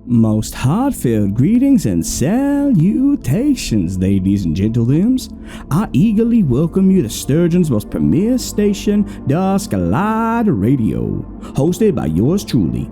Most heartfelt greetings and salutations, ladies and gentlemen. I eagerly welcome you to Sturgeon's most premier station, Dusklight Radio, hosted by yours truly,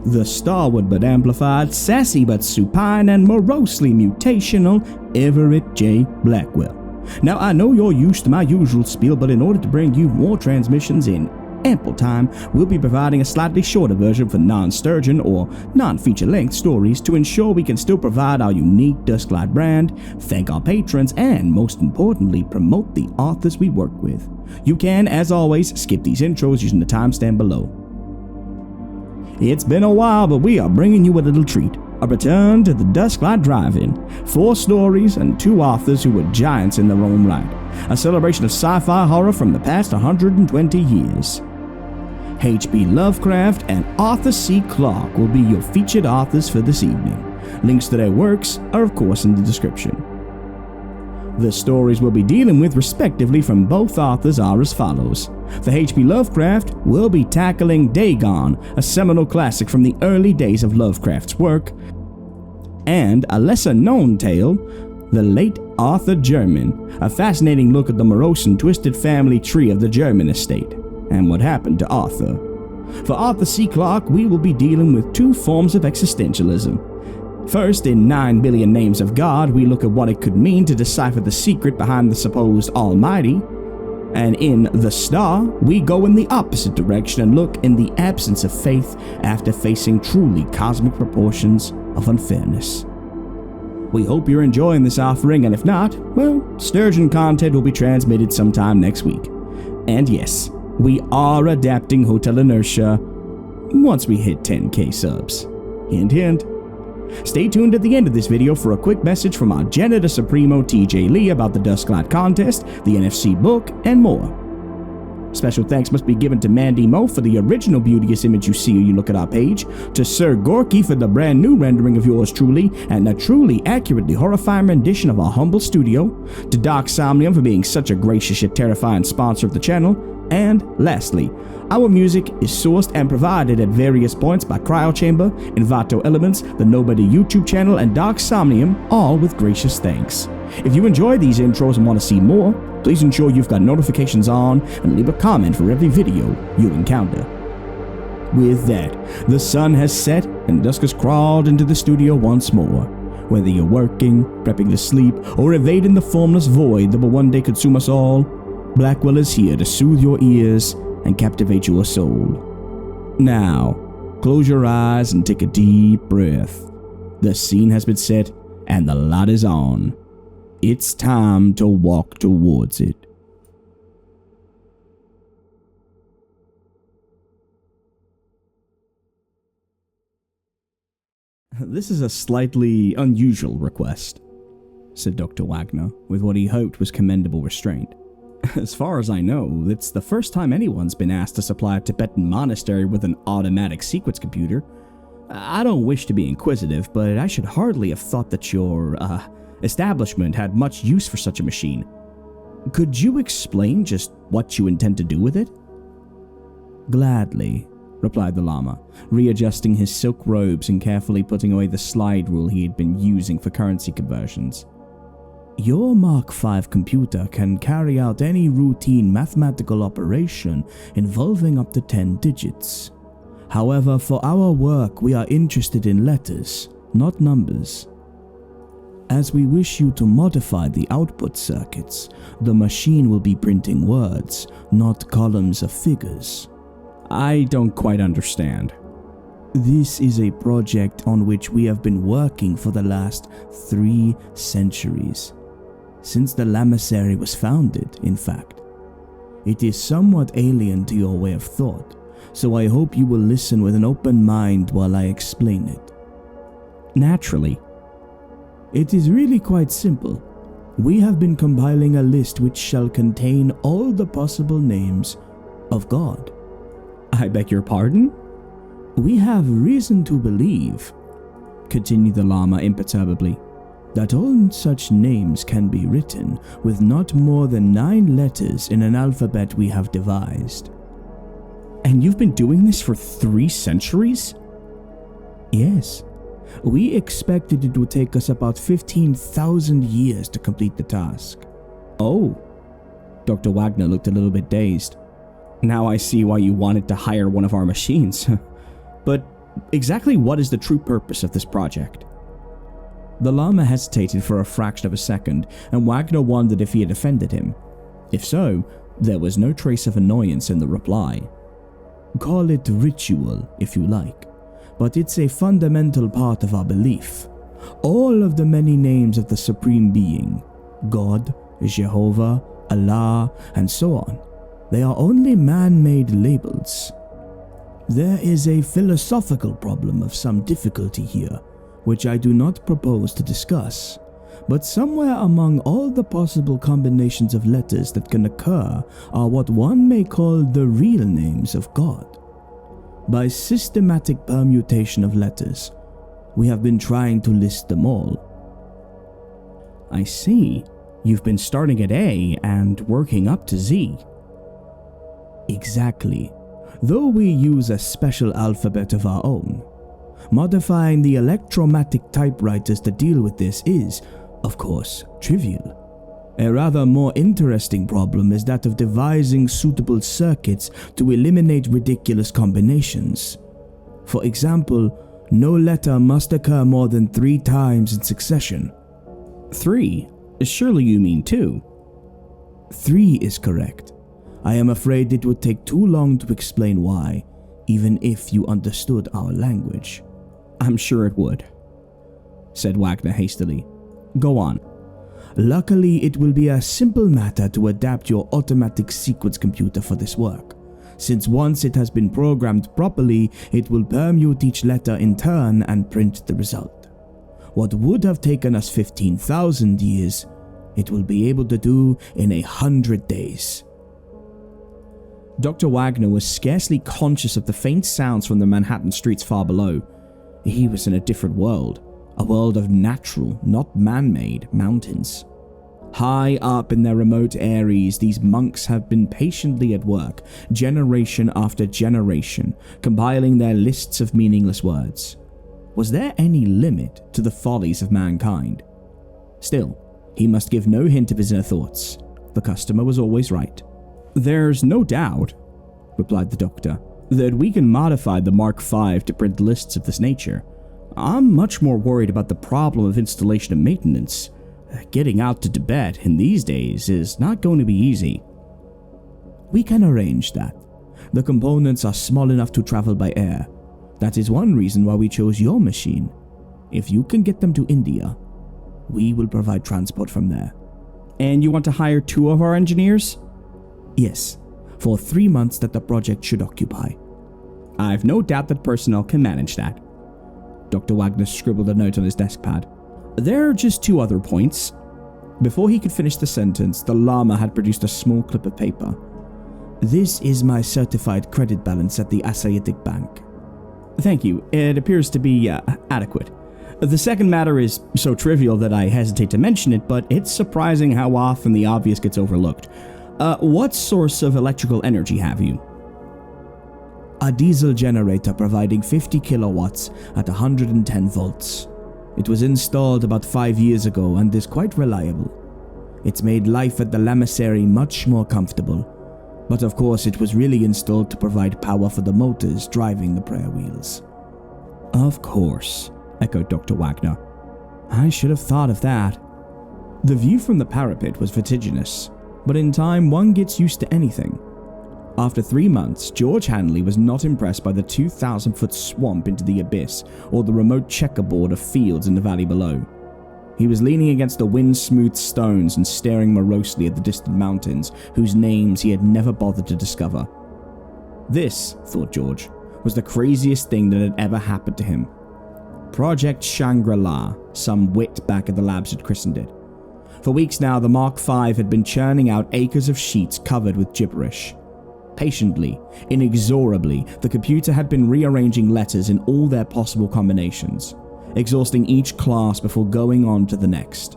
the stalwart but amplified, sassy but supine, and morosely mutational Everett J. Blackwell. Now, I know you're used to my usual spiel, but in order to bring you more transmissions in ample time, we'll be providing a slightly shorter version for non-Sturgeon or non-feature-length stories to ensure we can still provide our unique Dusklight brand, thank our patrons, and most importantly, promote the authors we work with. You can, as always, skip these intros using the timestamp below. It's been a while, but we are bringing you a little treat. A return to the Dusklight Drive-In. 4 stories and 2 authors who were giants in their own right. A celebration of sci-fi horror from the past 120 years. H.P. Lovecraft and Arthur C. Clarke will be your featured authors for this evening. Links to their works are of course in the description. The stories we'll be dealing with respectively from both authors are as follows. For H.P. Lovecraft, we'll be tackling Dagon, a seminal classic from the early days of Lovecraft's work, and a lesser-known tale, The Late Arthur Jermyn, a fascinating look at the morose and twisted family tree of the Jermyn estate, and what happened to Arthur. For Arthur C. Clarke, we will be dealing with 2 forms of existentialism. First, in 9 Billion Names of God, we look at what it could mean to decipher the secret behind the supposed Almighty. And in The Star, we go in the opposite direction and look in the absence of faith after facing truly cosmic proportions of unfairness. We hope you're enjoying this offering, and if not, well, Sturgeon content will be transmitted sometime next week. And yes, we are adapting Hotel Inertia once we hit 10k subs. Hint hint. Stay tuned at the end of this video for a quick message from our Janitor Supremo TJ Lee about the Dusklight contest, the NFC book, and more. Special thanks must be given to Mandy Mo for the original beauteous image you see when you look at our page, to Sir Gorky for the brand new rendering of yours truly, and a truly accurately horrifying rendition of our humble studio, to Doc Somnium for being such a gracious yet terrifying sponsor of the channel, and lastly, our music is sourced and provided at various points by Cryo Chamber, Invato Elements, the Nobody YouTube channel, and Doc Somnium, all with gracious thanks. If you enjoy these intros and want to see more, please ensure you've got notifications on and leave a comment for every video you encounter. With that, the sun has set and dusk has crawled into the studio once more. Whether you're working, prepping to sleep, or evading the formless void that will one day consume us all, Blackwell is here to soothe your ears and captivate your soul. Now, close your eyes and take a deep breath. The scene has been set and the light is on. It's time to walk towards it. This is a slightly unusual request, said Dr. Wagner, with what he hoped was commendable restraint. As far as I know, it's the first time anyone's been asked to supply a Tibetan monastery with an automatic sequence computer. I don't wish to be inquisitive, but I should hardly have thought that your, establishment had much use for such a machine. Could you explain just what you intend to do with it? Gladly, replied the Lama, readjusting his silk robes and carefully putting away the slide rule he had been using for currency conversions. Your Mark V computer can carry out any routine mathematical operation involving up to 10 digits. However, for our work, we are interested in letters, not numbers. As we wish you to modify the output circuits, the machine will be printing words, not columns of figures. I don't quite understand. This is a project on which we have been working for the last 3 centuries. Since the Lamasery was founded, in fact. It is somewhat alien to your way of thought, so I hope you will listen with an open mind while I explain it. Naturally. It is really quite simple. We have been compiling a list which shall contain all the possible names of God. I beg your pardon? We have reason to believe, continued the Lama imperturbably, that all such names can be written with not more than 9 letters in an alphabet we have devised. And you've been doing this for 3 centuries? Yes. We expected it would take us about 15,000 years to complete the task." "Oh." Dr. Wagner looked a little bit dazed. "Now I see why you wanted to hire one of our machines. But exactly what is the true purpose of this project?" The llama hesitated for a fraction of a second, and Wagner wondered if he had offended him. If so, there was no trace of annoyance in the reply. "Call it ritual, if you like, but it's a fundamental part of our belief. All of the many names of the Supreme Being, God, Jehovah, Allah, and so on, they are only man-made labels. There is a philosophical problem of some difficulty here, which I do not propose to discuss, but somewhere among all the possible combinations of letters that can occur are what one may call the real names of God. By systematic permutation of letters, we have been trying to list them all." "I see. You've been starting at A and working up to Z." "Exactly. Though we use a special alphabet of our own. Modifying the electromatic typewriters to deal with this is, of course, trivial. A rather more interesting problem is that of devising suitable circuits to eliminate ridiculous combinations. For example, no letter must occur more than 3 times in succession." "3? Surely you mean 2? 3 is correct. I am afraid it would take too long to explain why, even if you understood our language." "I'm sure it would," said Wagner hastily. "Go on." "Luckily, it will be a simple matter to adapt your automatic sequence computer for this work, since once it has been programmed properly, it will permute each letter in turn and print the result. What would have taken us 15,000 years, it will be able to do in 100 days. Dr. Wagner was scarcely conscious of the faint sounds from the Manhattan streets far below. He was in a different world, a world of natural, not man-made, mountains. High up in their remote eyries, these monks have been patiently at work, generation after generation, compiling their lists of meaningless words. Was there any limit to the follies of mankind? Still, he must give no hint of his inner thoughts. The customer was always right. "There's no doubt," replied the doctor, "that we can modify the Mark V to print lists of this nature. I'm much more worried about the problem of installation and maintenance. Getting out to Tibet in these days is not going to be easy." "We can arrange that. The components are small enough to travel by air. That is one reason why we chose your machine. If you can get them to India, we will provide transport from there." "And you want to hire 2 of our engineers?" "Yes, for 3 months that the project should occupy." "I've no doubt that personnel can manage that." Dr. Wagner scribbled a note on his desk pad. "There are just 2 other points." Before he could finish the sentence, the llama had produced a small clip of paper. "This is my certified credit balance at the Asiatic Bank." "Thank you. It appears to be adequate. The second matter is so trivial that I hesitate to mention it, but it's surprising how often the obvious gets overlooked. What source of electrical energy have you?" "A diesel generator providing 50 kilowatts at 110 volts. It was installed about 5 years ago and is quite reliable. It's made life at the Lamasery much more comfortable. But of course it was really installed to provide power for the motors driving the prayer wheels." "Of course," echoed Dr. Wagner. "I should have thought of that." The view from the parapet was vertiginous, but in time one gets used to anything. After 3 months, George Hanley was not impressed by the 2,000-foot swamp into the abyss or the remote checkerboard of fields in the valley below. He was leaning against the wind-smoothed stones and staring morosely at the distant mountains, whose names he had never bothered to discover. This, thought George, was the craziest thing that had ever happened to him. Project Shangri-La, some wit back at the labs had christened it. For weeks now, the Mark V had been churning out acres of sheets covered with gibberish. Patiently, inexorably, the computer had been rearranging letters in all their possible combinations, exhausting each class before going on to the next.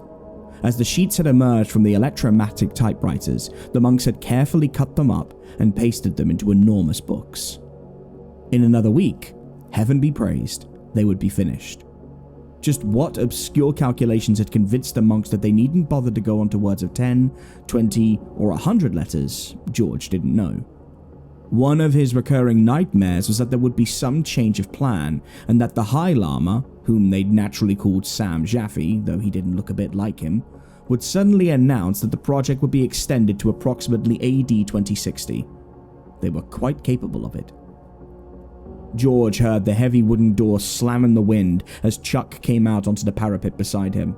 As the sheets had emerged from the electromatic typewriters, the monks had carefully cut them up and pasted them into enormous books. In another week, heaven be praised, they would be finished. Just what obscure calculations had convinced the monks that they needn't bother to go on to words of 10, 20, or 100 letters, George didn't know. One of his recurring nightmares was that there would be some change of plan, and that the High Lama, whom they'd naturally called Sam Jaffe, though he didn't look a bit like him, would suddenly announce that the project would be extended to approximately AD 2060. They were quite capable of it. George heard the heavy wooden door slam in the wind as Chuck came out onto the parapet beside him.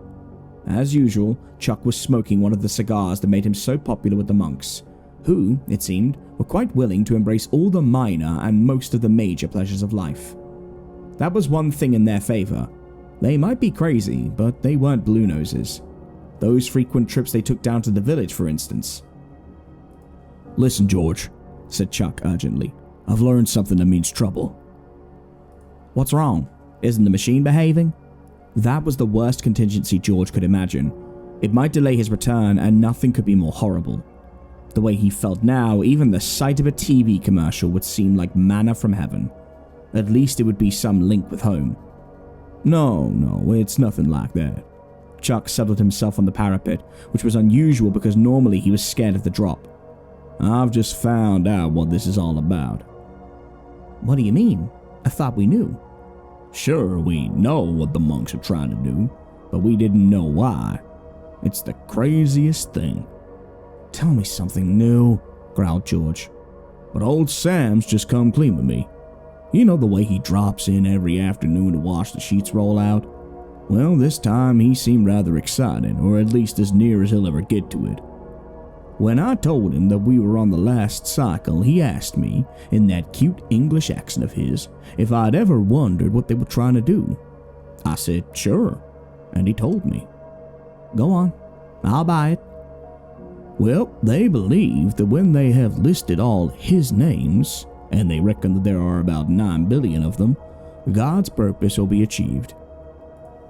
As usual, Chuck was smoking one of the cigars that made him so popular with the monks, who, it seemed, were quite willing to embrace all the minor and most of the major pleasures of life. That was one thing in their favor. They might be crazy, but they weren't blue noses. Those frequent trips they took down to the village, for instance. "Listen, George," said Chuck urgently. "I've learned something that means trouble." "What's wrong? Isn't the machine behaving?" That was the worst contingency George could imagine. It might delay his return, and nothing could be more horrible. The way he felt now, even the sight of a TV commercial would seem like manna from heaven. At least it would be some link with home. No, it's nothing like that." Chuck settled himself on the parapet, which was unusual because normally he was scared of the drop. "I've just found out what this is all about." "What do you mean? I thought we knew." "Sure, we know what the monks are trying to do, but we didn't know why. It's the craziest thing." "Tell me something new," growled George. "But old Sam's just come clean with me. You know the way he drops in every afternoon to watch the sheets roll out? Well, this time he seemed rather excited, or at least as near as he'll ever get to it. When I told him that we were on the last cycle, he asked me, in that cute English accent of his, if I'd ever wondered what they were trying to do. I said, sure, and he told me. Go on, I'll buy it. Well, they believe that when they have listed all his names, and they reckon that there are about 9 billion of them, God's purpose will be achieved.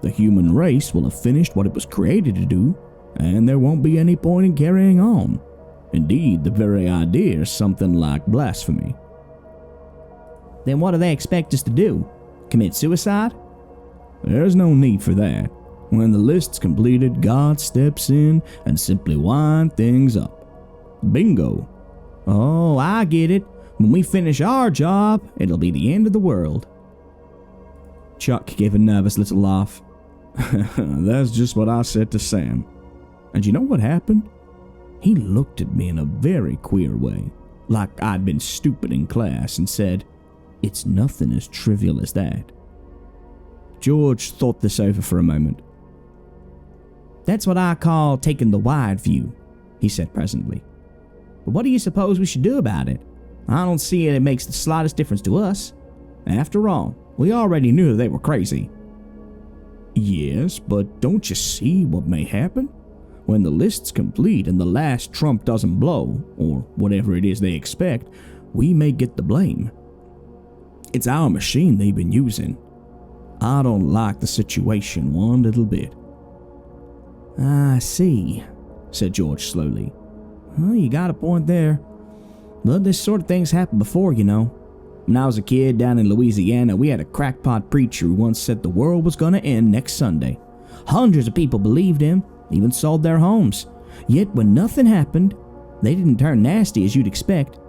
The human race will have finished what it was created to do, and there won't be any point in carrying on. Indeed, the very idea is something like blasphemy. Then what do they expect us to do? Commit suicide? There's no need for that. When the list's completed, God steps in and simply wind things up. Bingo. Oh, I get it. When we finish our job, it'll be the end of the world. Chuck gave a nervous little laugh. That's just what I said to Sam. And you know what happened? He looked at me in a very queer way, like I'd been stupid in class, and said, "It's nothing as trivial as that." George thought this over for a moment. "That's what I call taking the wide view," he said presently. "But what do you suppose we should do about it? I don't see it makes the slightest difference to us. After all, we already knew that they were crazy." Yes, but don't you see what may happen? When the list's complete and the last trump doesn't blow, or whatever it is they expect, we may get the blame. It's our machine they've been using. I don't like the situation one little bit. I see, said George slowly. Well, you got a point there. But this sort of thing's happened before, you know. When I was a kid down in Louisiana, we had a crackpot preacher who once said the world was going to end next Sunday. Hundreds of people believed him, even sold their homes. Yet when nothing happened, they didn't turn nasty as you'd expect.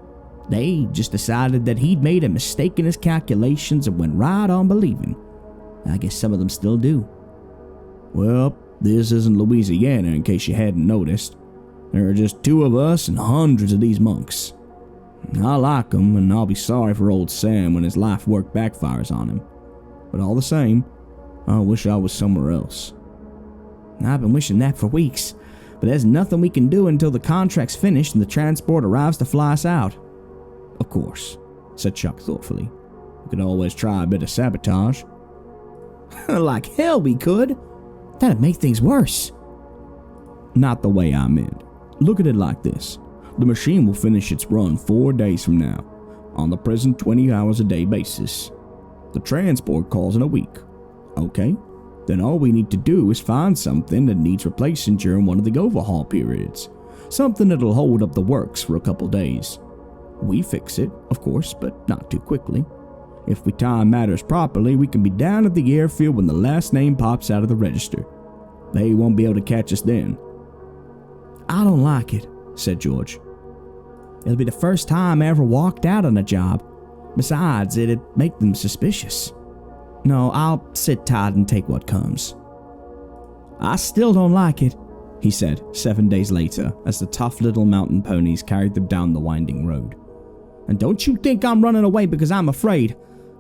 They just decided that he'd made a mistake in his calculations and went right on believing. I guess some of them still do. Well, this isn't Louisiana in case you hadn't noticed. There are just 2 of us and hundreds of these monks. I like them, and I'll be sorry for old Sam when his life work backfires on him. But all the same, I wish I was somewhere else. I've been wishing that for weeks, but there's nothing we can do until the contract's finished and the transport arrives to fly us out. Of course, said Chuck thoughtfully. We could always try a bit of sabotage. Like hell we could. That'd make things worse. Not the way I meant. Look at it like this. The machine will finish its run 4 days from now, on the present 20 hours a day basis. The transport calls in a week. Okay? Then all we need to do is find something that needs replacing during one of the overhaul periods. Something that'll hold up the works for a couple days. We fix it, of course, but not too quickly. If we time matters properly, we can be down at the airfield when the last name pops out of the register. They won't be able to catch us then." "I don't like it," said George. "It'll be the first time I ever walked out on a job. Besides, it'd make them suspicious. No, I'll sit tight and take what comes." "I still don't like it," he said 7 days later as the tough little mountain ponies carried them down the winding road. "And don't you think I'm running away because I'm afraid.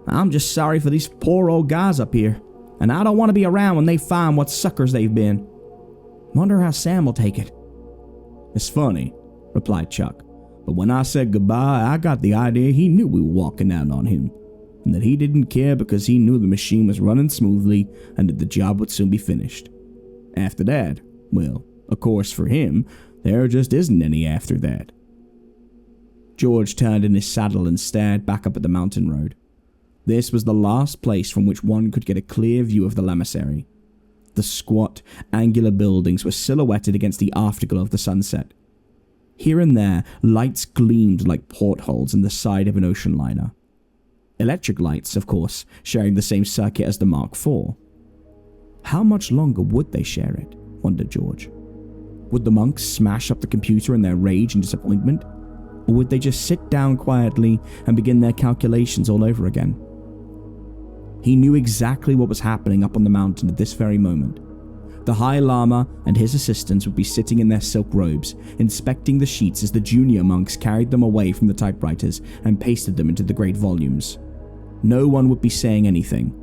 I'm just sorry for these poor old guys up here, and I don't want to be around when they find what suckers they've been. Wonder how Sam will take it." "It's funny," replied Chuck, "but when I said goodbye, I got the idea he knew we were walking out on him, and that he didn't care because he knew the machine was running smoothly and that the job would soon be finished. After that, well, of course for him, there just isn't any after that." George turned in his saddle and stared back up at the mountain road. This was the last place from which one could get a clear view of the lamasery. The squat, angular buildings were silhouetted against the afterglow of the sunset. Here and there, lights gleamed like portholes in the side of an ocean liner. Electric lights, of course, sharing the same circuit as the Mark IV. How much longer would they share it, wondered George. Would the monks smash up the computer in their rage and disappointment? Or would they just sit down quietly and begin their calculations all over again? He knew exactly what was happening up on the mountain at this very moment. The High Lama and his assistants would be sitting in their silk robes, inspecting the sheets as the junior monks carried them away from the typewriters and pasted them into the great volumes. No one would be saying anything.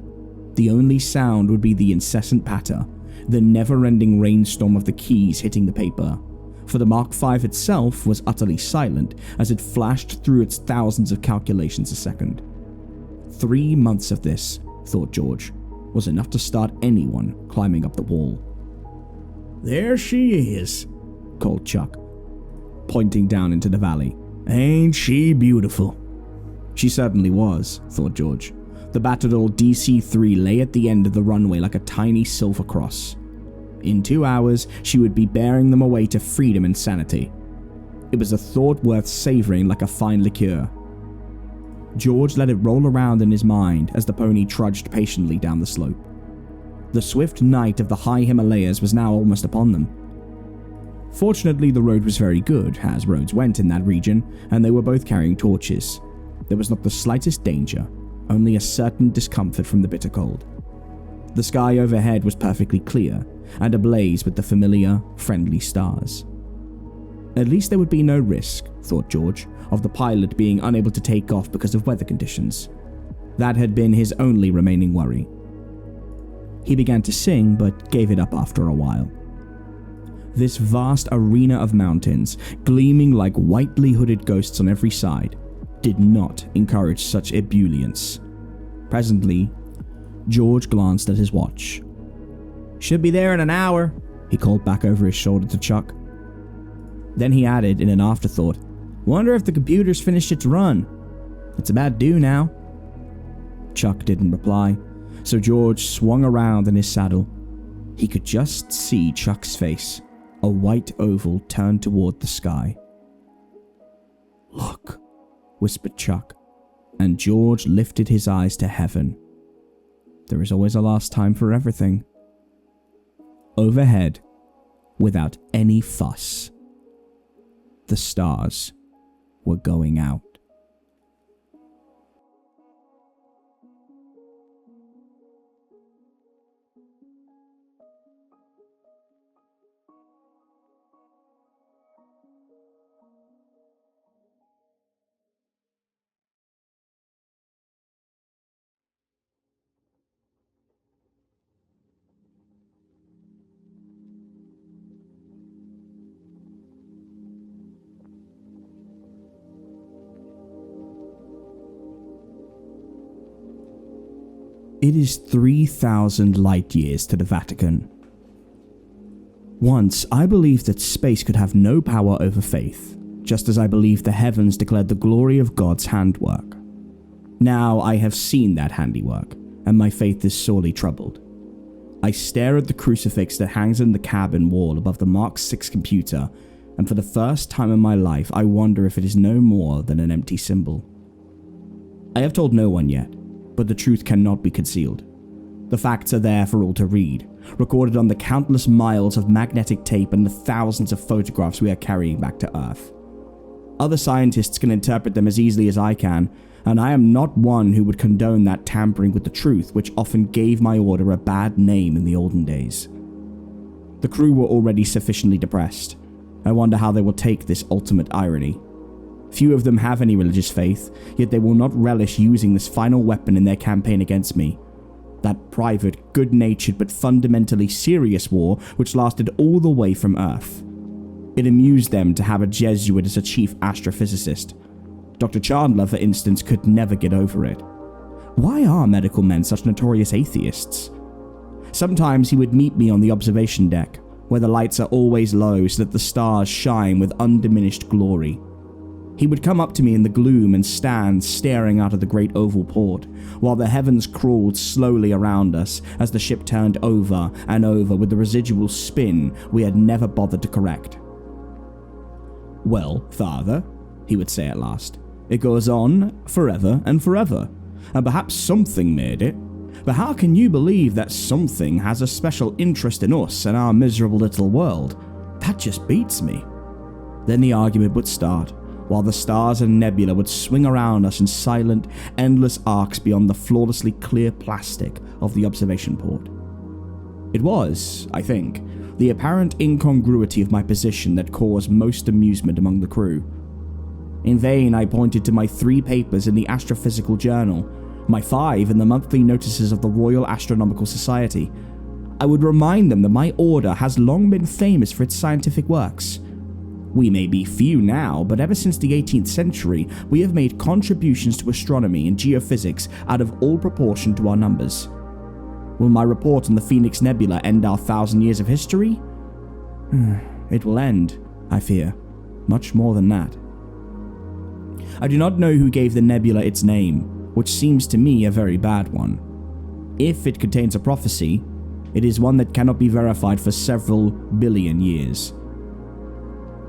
The only sound would be the incessant patter, the never-ending rainstorm of the keys hitting the paper. For the Mark V itself was utterly silent as it flashed through its thousands of calculations a second. 3 months of this, thought George, was enough to start anyone climbing up the wall. "There she is," called Chuck, pointing down into the valley. "Ain't she beautiful?" She certainly was, thought George. The battered old DC-3 lay at the end of the runway like a tiny silver cross. In 2 hours, she would be bearing them away to freedom and sanity. It was a thought worth savoring like a fine liqueur. George let it roll around in his mind as the pony trudged patiently down the slope. The swift night of the high Himalayas was now almost upon them. Fortunately, the road was very good, as roads went in that region, and they were both carrying torches. There was not the slightest danger, only a certain discomfort from the bitter cold. The sky overhead was perfectly clear, and ablaze with the familiar, friendly stars. At least there would be no risk, thought George, of the pilot being unable to take off because of weather conditions. That had been his only remaining worry. He began to sing, but gave it up after a while. This vast arena of mountains, gleaming like whitely hooded ghosts on every side, did not encourage such ebullience. Presently, George glanced at his watch. "Should be there in an hour," he called back over his shoulder to Chuck. Then he added in an afterthought, "Wonder if the computer's finished its run. It's about due now." Chuck didn't reply, so George swung around in his saddle. He could just see Chuck's face, a white oval turned toward the sky. "Look," whispered Chuck, and George lifted his eyes to heaven. There is always a last time for everything. Overhead, without any fuss, the stars were going out. It is 3,000 light years to the Vatican. Once, I believed that space could have no power over faith, just as I believed the heavens declared the glory of God's handwork. Now I have seen that handiwork, and my faith is sorely troubled. I stare at the crucifix that hangs in the cabin wall above the Mark VI computer, and for the first time in my life I wonder if it is no more than an empty symbol. I have told no one yet, But the truth cannot be concealed. The facts are there for all to read, recorded on the countless miles of magnetic tape and the thousands of photographs we are carrying back to Earth. Other scientists can interpret them as easily as I can, and I am not one who would condone that tampering with the truth which often gave my order a bad name in the olden days. The crew were already sufficiently depressed. I wonder how they will take this ultimate irony. Few of them have any religious faith, yet they will not relish using this final weapon in their campaign against me. That private, good-natured but fundamentally serious war which lasted all the way from Earth. It amused them to have a Jesuit as a chief astrophysicist. Dr. Chandler, for instance, could never get over it. Why are medical men such notorious atheists? Sometimes he would meet me on the observation deck, where the lights are always low so that the stars shine with undiminished glory. He would come up to me in the gloom and stand staring out of the great oval port, while the heavens crawled slowly around us as the ship turned over and over with the residual spin we had never bothered to correct. "Well, Father," he would say at last, "it goes on forever and forever, and perhaps something made it. But how can you believe that something has a special interest in us and our miserable little world? That just beats me." Then the argument would start, while the stars and nebula would swing around us in silent, endless arcs beyond the flawlessly clear plastic of the observation port. It was, I think, the apparent incongruity of my position that caused most amusement among the crew. In vain I pointed to my 3 papers in the Astrophysical Journal, my 5 in the monthly notices of the Royal Astronomical Society. I would remind them that my order has long been famous for its scientific works. We may be few now, but ever since the 18th century, we have made contributions to astronomy and geophysics out of all proportion to our numbers. Will my report on the Phoenix Nebula end our 1,000 years of history? It will end, I fear, much more than that. I do not know who gave the nebula its name, which seems to me a very bad one. If it contains a prophecy, it is one that cannot be verified for several billion years.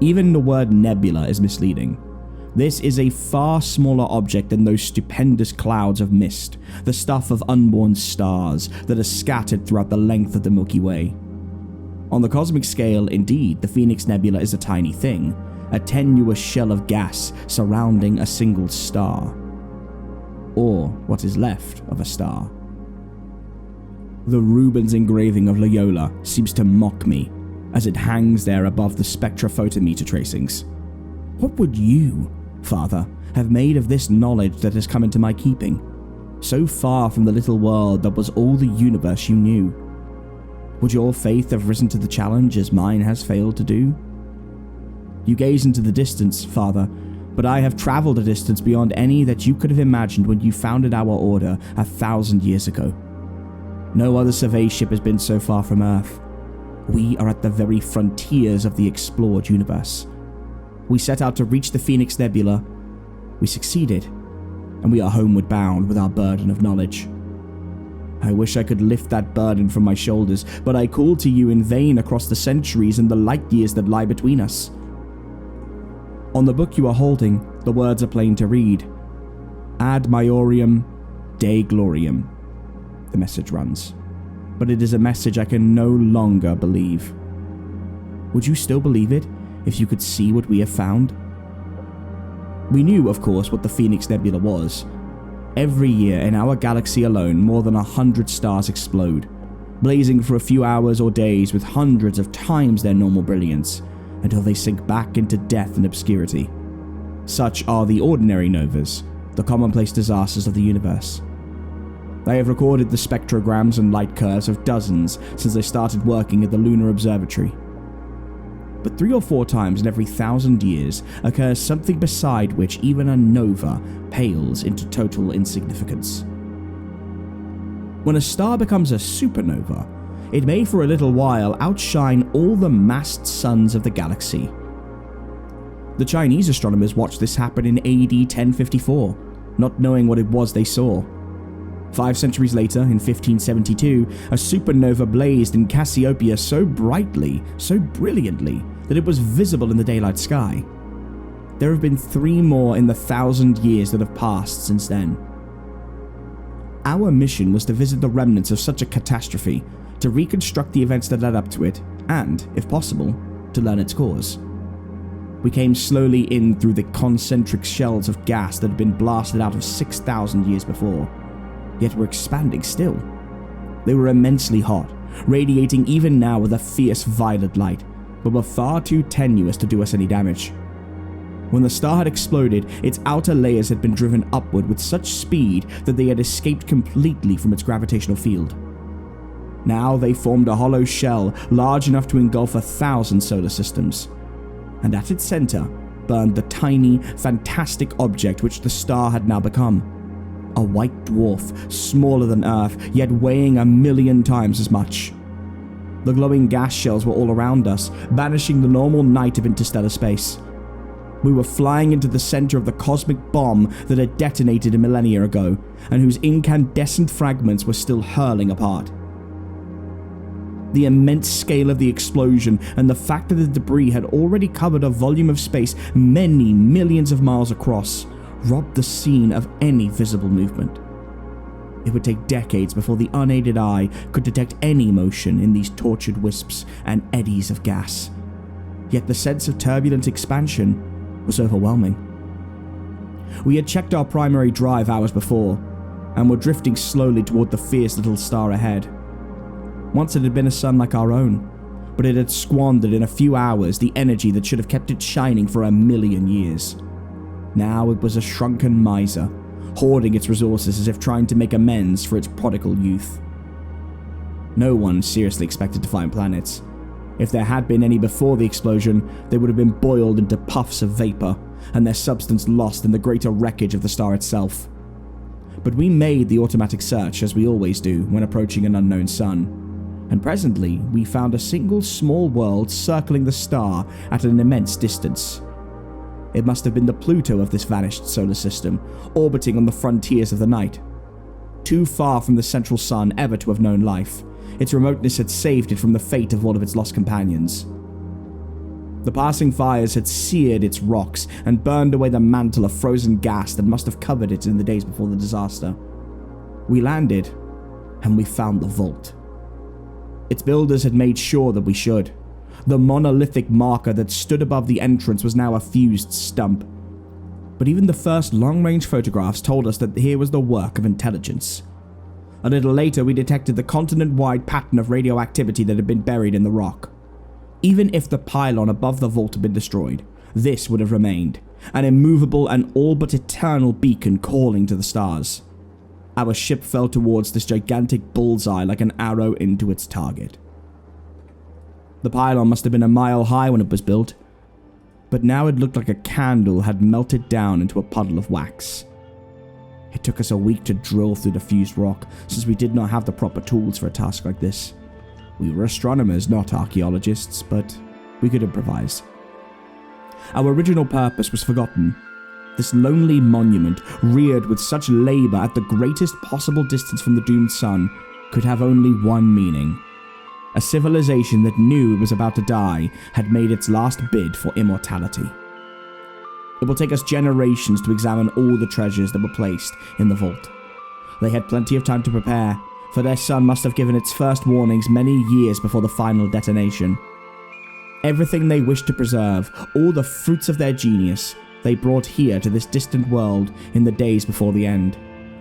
Even the word nebula is misleading. This is a far smaller object than those stupendous clouds of mist, the stuff of unborn stars that are scattered throughout the length of the Milky Way. On the cosmic scale, indeed, the Phoenix Nebula is a tiny thing, a tenuous shell of gas surrounding a single star. Or what is left of a star. The Rubens engraving of Loyola seems to mock me as it hangs there above the spectrophotometer tracings. What would you, Father, have made of this knowledge that has come into my keeping, so far from the little world that was all the universe you knew? Would your faith have risen to the challenge as mine has failed to do? You gaze into the distance, Father, but I have traveled a distance beyond any that you could have imagined when you founded our order 1,000 years ago. No other survey ship has been so far from Earth. We are at the very frontiers of the explored universe. We set out to reach the Phoenix Nebula. We succeeded, and we are homeward bound with our burden of knowledge. I wish I could lift that burden from my shoulders, but I called to you in vain across the centuries and the light years that lie between us. On the book you are holding, the words are plain to read. Ad maiorem Dei gloriam, the message runs. But it is a message I can no longer believe. Would you still believe it if you could see what we have found? We knew, of course, what the Phoenix Nebula was. Every year in our galaxy alone, more than 100 stars explode, blazing for a few hours or days with hundreds of times their normal brilliance, until they sink back into death and obscurity. Such are the ordinary novas, the commonplace disasters of the universe. I have recorded the spectrograms and light curves of dozens since I started working at the Lunar Observatory. But 3 or 4 times in every 1,000 years occurs something beside which even a nova pales into total insignificance. When a star becomes a supernova, it may for a little while outshine all the massed suns of the galaxy. The Chinese astronomers watched this happen in AD 1054, not knowing what it was they saw. 5 centuries later, in 1572, a supernova blazed in Cassiopeia so brightly, so brilliantly, that it was visible in the daylight sky. There have been 3 more in the 1,000 years that have passed since then. Our mission was to visit the remnants of such a catastrophe, to reconstruct the events that led up to it, and, if possible, to learn its cause. We came slowly in through the concentric shells of gas that had been blasted out of 6,000 years before, yet were expanding still. They were immensely hot, radiating even now with a fierce violet light, but were far too tenuous to do us any damage. When the star had exploded, its outer layers had been driven upward with such speed that they had escaped completely from its gravitational field. Now they formed a hollow shell large enough to engulf 1,000 solar systems, and at its center burned the tiny, fantastic object which the star had now become. A white dwarf, smaller than Earth, yet weighing 1,000,000 times as much. The glowing gas shells were all around us, banishing the normal night of interstellar space. We were flying into the center of the cosmic bomb that had detonated a millennia ago, and whose incandescent fragments were still hurling apart. The immense scale of the explosion and the fact that the debris had already covered a volume of space many millions of miles across robbed the scene of any visible movement. It would take decades before the unaided eye could detect any motion in these tortured wisps and eddies of gas. Yet the sense of turbulent expansion was overwhelming. We had checked our primary drive hours before, and were drifting slowly toward the fierce little star ahead. Once it had been a sun like our own, but it had squandered in a few hours the energy that should have kept it shining for 1,000,000 years. Now it was a shrunken miser, hoarding its resources as if trying to make amends for its prodigal youth. No one seriously expected to find planets. If there had been any before the explosion, they would have been boiled into puffs of vapor, and their substance lost in the greater wreckage of the star itself. But we made the automatic search, as we always do when approaching an unknown sun, and presently we found a single small world circling the star at an immense distance. It must have been the Pluto of this vanished solar system, orbiting on the frontiers of the night. Too far from the central sun ever to have known life, its remoteness had saved it from the fate of all of its lost companions. The passing fires had seared its rocks and burned away the mantle of frozen gas that must have covered it in the days before the disaster. We landed, and we found the vault. Its builders had made sure that we should. The monolithic marker that stood above the entrance was now a fused stump. But even the first long-range photographs told us that here was the work of intelligence. A little later, we detected the continent-wide pattern of radioactivity that had been buried in the rock. Even if the pylon above the vault had been destroyed, this would have remained, an immovable and all but eternal beacon calling to the stars. Our ship fell towards this gigantic bullseye like an arrow into its target. The pylon must have been a mile high when it was built, but now it looked like a candle had melted down into a puddle of wax. It took us a week to drill through the fused rock, since we did not have the proper tools for a task like this. We were astronomers, not archaeologists, but we could improvise. Our original purpose was forgotten. This lonely monument, reared with such labor at the greatest possible distance from the doomed sun, could have only one meaning. A civilization that knew it was about to die had made its last bid for immortality. It will take us generations to examine all the treasures that were placed in the vault. They had plenty of time to prepare, for their sun must have given its first warnings many years before the final detonation. Everything they wished to preserve, all the fruits of their genius, they brought here to this distant world in the days before the end,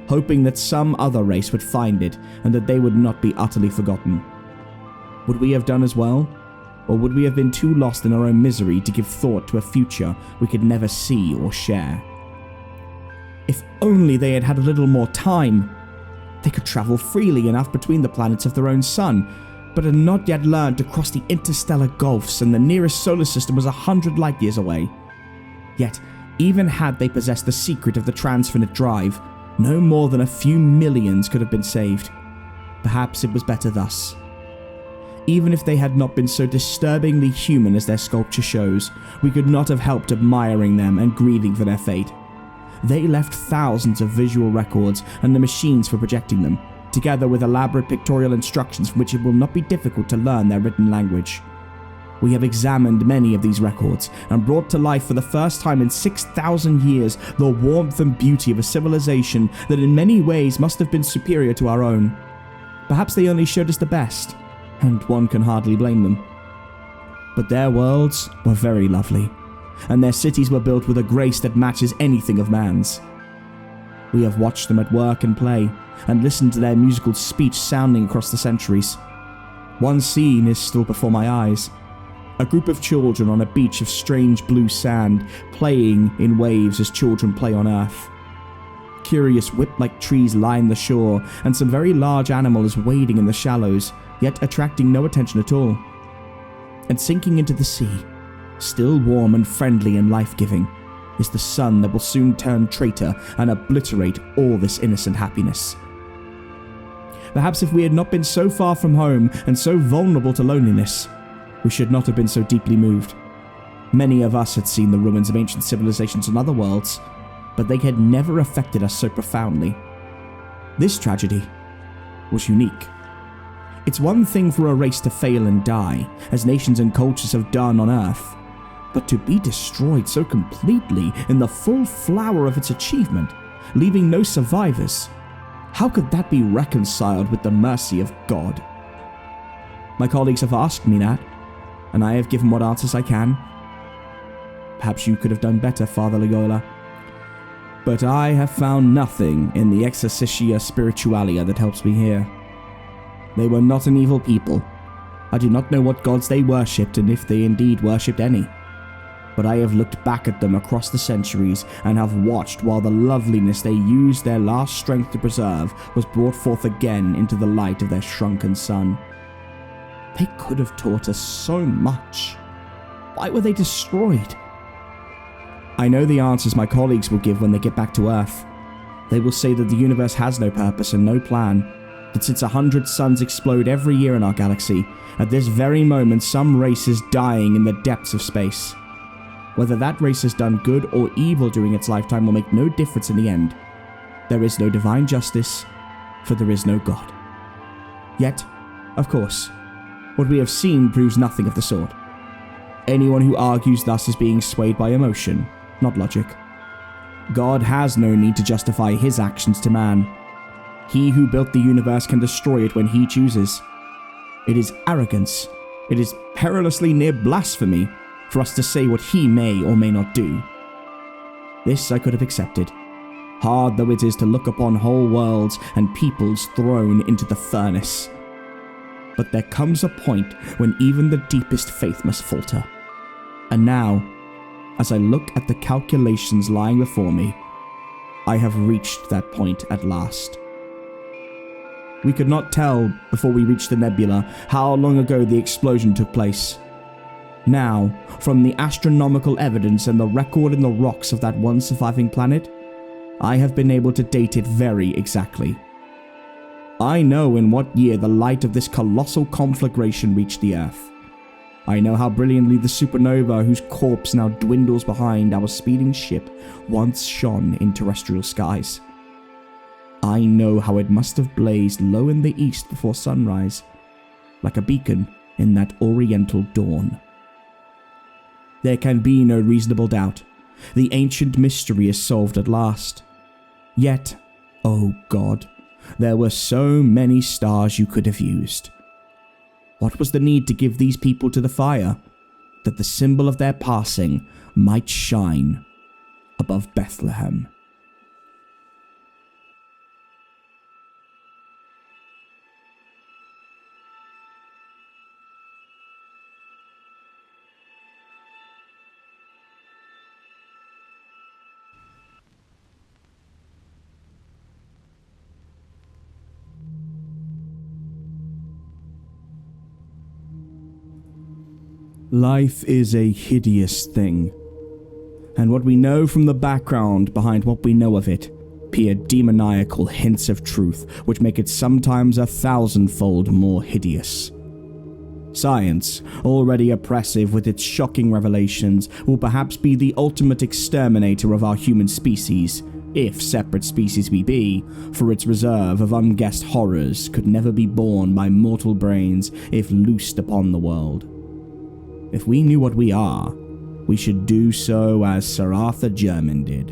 hoping that some other race would find it and that they would not be utterly forgotten. Would we have done as well? Or would we have been too lost in our own misery to give thought to a future we could never see or share? If only they had had a little more time! They could travel freely enough between the planets of their own sun, but had not yet learned to cross the interstellar gulfs, and the nearest solar system was 100 light years away. Yet, even had they possessed the secret of the transfinite drive, no more than a few millions could have been saved. Perhaps it was better thus. Even if they had not been so disturbingly human as their sculpture shows, we could not have helped admiring them and grieving for their fate. They left thousands of visual records and the machines for projecting them, together with elaborate pictorial instructions from which it will not be difficult to learn their written language. We have examined many of these records and brought to life for the first time in 6,000 years the warmth and beauty of a civilization that in many ways must have been superior to our own. Perhaps they only showed us the best, and one can hardly blame them. But their worlds were very lovely, and their cities were built with a grace that matches anything of man's. We have watched them at work and play, and listened to their musical speech sounding across the centuries. One scene is still before my eyes. A group of children on a beach of strange blue sand, playing in waves as children play on Earth. Curious whip-like trees line the shore, and some very large animals wading in the shallows, yet attracting no attention at all. And sinking into the sea, still warm and friendly and life-giving, is the sun that will soon turn traitor and obliterate all this innocent happiness. Perhaps if we had not been so far from home and so vulnerable to loneliness, we should not have been so deeply moved. Many of us had seen the ruins of ancient civilizations on other worlds, but they had never affected us so profoundly. This tragedy was unique. It's one thing for a race to fail and die, as nations and cultures have done on Earth, but to be destroyed so completely in the full flower of its achievement, leaving no survivors, how could that be reconciled with the mercy of God? My colleagues have asked me that, and I have given what answers I can. Perhaps you could have done better, Father Loyola. But I have found nothing in the Exercitia Spiritualia that helps me here. They were not an evil people. I do not know what gods they worshipped, and if they indeed worshipped any. But I have looked back at them across the centuries and have watched while the loveliness they used their last strength to preserve was brought forth again into the light of their shrunken sun. They could have taught us so much. Why were they destroyed? I know the answers my colleagues will give when they get back to Earth. They will say that the universe has no purpose and no plan, that since 100 suns explode every year in our galaxy, at this very moment some race is dying in the depths of space. Whether that race has done good or evil during its lifetime will make no difference in the end. There is no divine justice, for there is no God. Yet, of course, what we have seen proves nothing of the sort. Anyone who argues thus is being swayed by emotion, not logic. God has no need to justify his actions to man. He who built the universe can destroy it when he chooses. It is arrogance, it is perilously near blasphemy for us to say what he may or may not do. This I could have accepted, hard though it is to look upon whole worlds and peoples thrown into the furnace. But there comes a point when even the deepest faith must falter. And now, as I look at the calculations lying before me, I have reached that point at last. We could not tell before we reached the nebula how long ago the explosion took place. Now, from the astronomical evidence and the record in the rocks of that one surviving planet, I have been able to date it very exactly. I know in what year the light of this colossal conflagration reached the Earth. I know how brilliantly the supernova whose corpse now dwindles behind our speeding ship once shone in terrestrial skies. I know how it must have blazed low in the east before sunrise, like a beacon in that oriental dawn. There can be no reasonable doubt. The ancient mystery is solved at last. Yet, oh God, there were so many stars you could have used. What was the need to give these people to the fire, that the symbol of their passing might shine above Bethlehem? Life is a hideous thing, and what we know from the background behind what we know of it appear demoniacal hints of truth which make it sometimes 1,000-fold more hideous. Science, already oppressive with its shocking revelations, will perhaps be the ultimate exterminator of our human species, if separate species we be, for its reserve of unguessed horrors could never be borne by mortal brains if loosed upon the world. If we knew what we are, we should do so as Sir Arthur Jermyn did.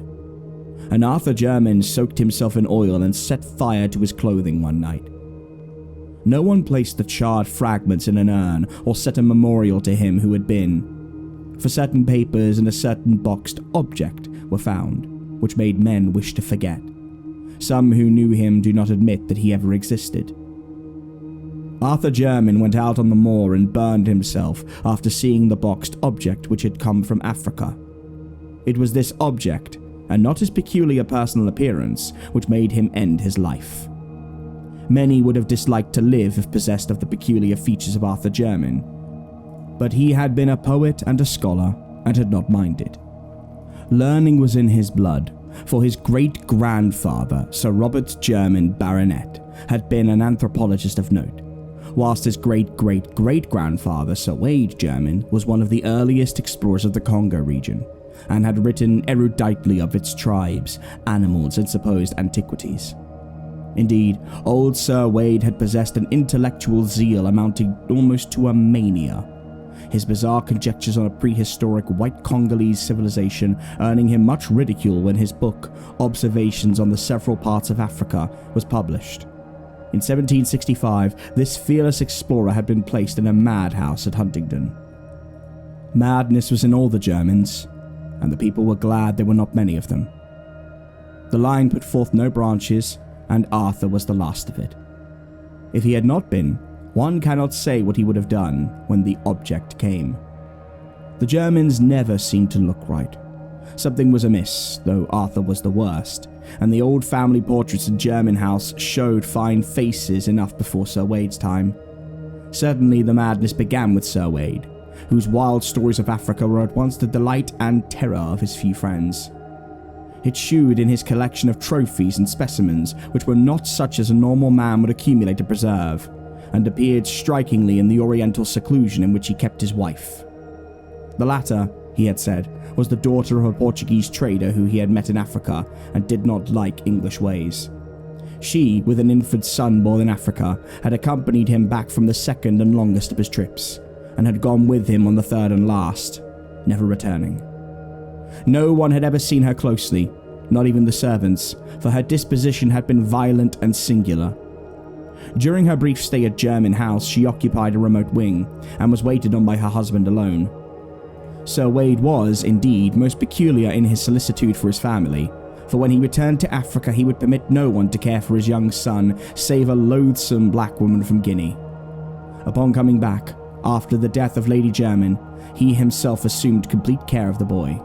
And Arthur Jermyn soaked himself in oil and set fire to his clothing one night. No one placed the charred fragments in an urn or set a memorial to him who had been, for certain papers and a certain boxed object were found, which made men wish to forget. Some who knew him do not admit that he ever existed. Arthur Jermyn went out on the moor and burned himself after seeing the boxed object which had come from Africa. It was this object, and not his peculiar personal appearance, which made him end his life. Many would have disliked to live if possessed of the peculiar features of Arthur Jermyn, but he had been a poet and a scholar and had not minded. Learning was in his blood, for his great-grandfather, Sir Robert Jermyn, Baronet, had been an anthropologist of note, whilst his great-great-great-grandfather, Sir Wade Jermyn, was one of the earliest explorers of the Congo region, and had written eruditely of its tribes, animals, and supposed antiquities. Indeed, old Sir Wade had possessed an intellectual zeal amounting almost to a mania, his bizarre conjectures on a prehistoric white Congolese civilization earning him much ridicule when his book, Observations on the Several Parts of Africa, was published. In 1765, this fearless explorer had been placed in a madhouse at Huntingdon. Madness was in all the Jermyns, and the people were glad there were not many of them. The line put forth no branches, and Arthur was the last of it. If he had not been, one cannot say what he would have done when the object came. The Jermyns never seemed to look right. Something was amiss, though Arthur was the worst, and the old family portraits in Jermyn House showed fine faces enough before Sir Wade's time. Certainly the madness began with Sir Wade, whose wild stories of Africa were at once the delight and terror of his few friends. It shewed in his collection of trophies and specimens which were not such as a normal man would accumulate and preserve, and appeared strikingly in the oriental seclusion in which he kept his wife. The latter, he had said, was the daughter of a Portuguese trader who he had met in Africa and did not like English ways. She, with an infant son born in Africa, had accompanied him back from the second and longest of his trips, and had gone with him on the third and last, never returning. No one had ever seen her closely, not even the servants, for her disposition had been violent and singular. During her brief stay at Jermyn House, she occupied a remote wing, and was waited on by her husband alone. Sir Wade was, indeed, most peculiar in his solicitude for his family, for when he returned to Africa he would permit no one to care for his young son save a loathsome black woman from Guinea. Upon coming back, after the death of Lady Jermyn, he himself assumed complete care of the boy.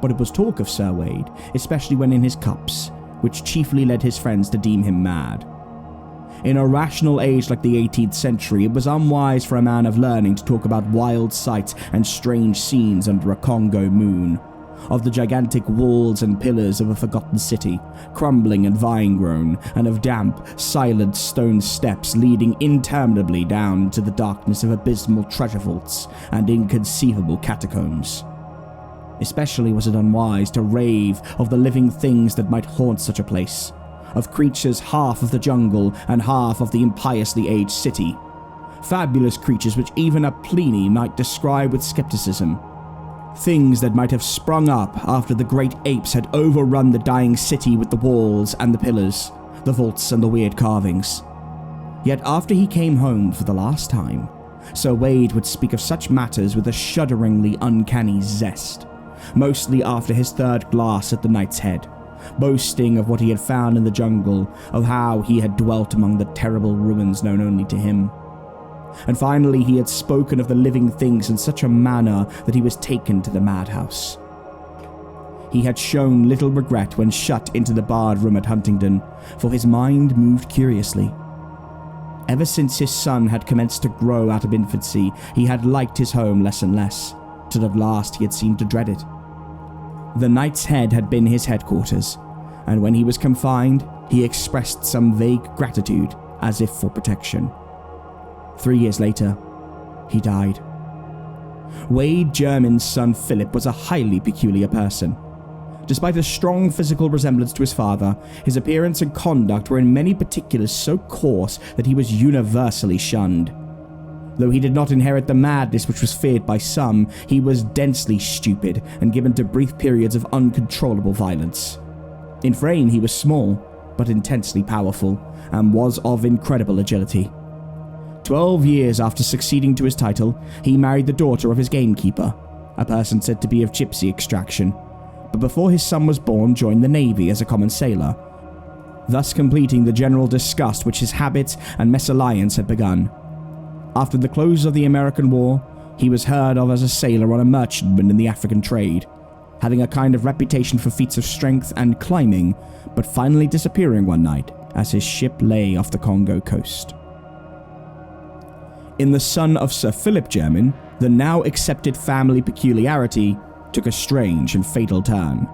But it was talk of Sir Wade, especially when in his cups, which chiefly led his friends to deem him mad. In a rational age like the 18th century, it was unwise for a man of learning to talk about wild sights and strange scenes under a Congo moon, of the gigantic walls and pillars of a forgotten city, crumbling and vine-grown, and of damp, silent stone steps leading interminably down into the darkness of abysmal treasure vaults and inconceivable catacombs. Especially was it unwise to rave of the living things that might haunt such a place, of creatures half of the jungle and half of the impiously aged city, fabulous creatures which even a Pliny might describe with skepticism, things that might have sprung up after the great apes had overrun the dying city with the walls and the pillars, the vaults and the weird carvings. Yet after he came home for the last time, Sir Wade would speak of such matters with a shudderingly uncanny zest, mostly after his third glass at the Knight's Head, boasting of what he had found in the jungle, of how he had dwelt among the terrible ruins known only to him. And finally he had spoken of the living things in such a manner that he was taken to the madhouse. He had shown little regret when shut into the barred room at Huntingdon, for his mind moved curiously. Ever since his son had commenced to grow out of infancy, he had liked his home less and less, till at last he had seemed to dread it. The Knight's Head had been his headquarters, and when he was confined, he expressed some vague gratitude, as if for protection. 3 years later, he died. Wade Jermyn's son Philip was a highly peculiar person. Despite a strong physical resemblance to his father, his appearance and conduct were in many particulars so coarse that he was universally shunned. Though he did not inherit the madness which was feared by some, he was densely stupid and given to brief periods of uncontrollable violence. In frame, he was small, but intensely powerful, and was of incredible agility. 12 years after succeeding to his title, he married the daughter of his gamekeeper, a person said to be of gypsy extraction, but before his son was born joined the Navy as a common sailor, thus completing the general disgust which his habits and mésalliance had begun. After the close of the American War, he was heard of as a sailor on a merchantman in the African trade, having a kind of reputation for feats of strength and climbing, but finally disappearing one night as his ship lay off the Congo coast. In the son of Sir Philip Jermyn, the now accepted family peculiarity took a strange and fatal turn.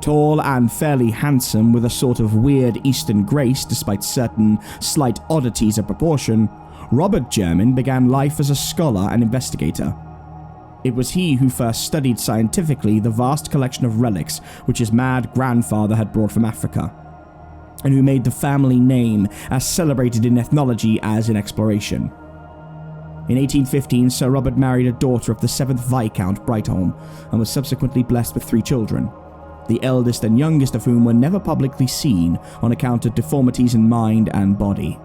Tall and fairly handsome with a sort of weird Eastern grace despite certain slight oddities of proportion, Robert Jermyn began life as a scholar and investigator. It was he who first studied scientifically the vast collection of relics which his mad grandfather had brought from Africa, and who made the family name as celebrated in ethnology as in exploration. In 1815, Sir Robert married a daughter of the 7th Viscount Brightholme and was subsequently blessed with 3 children, the eldest and youngest of whom were never publicly seen on account of deformities in mind and body.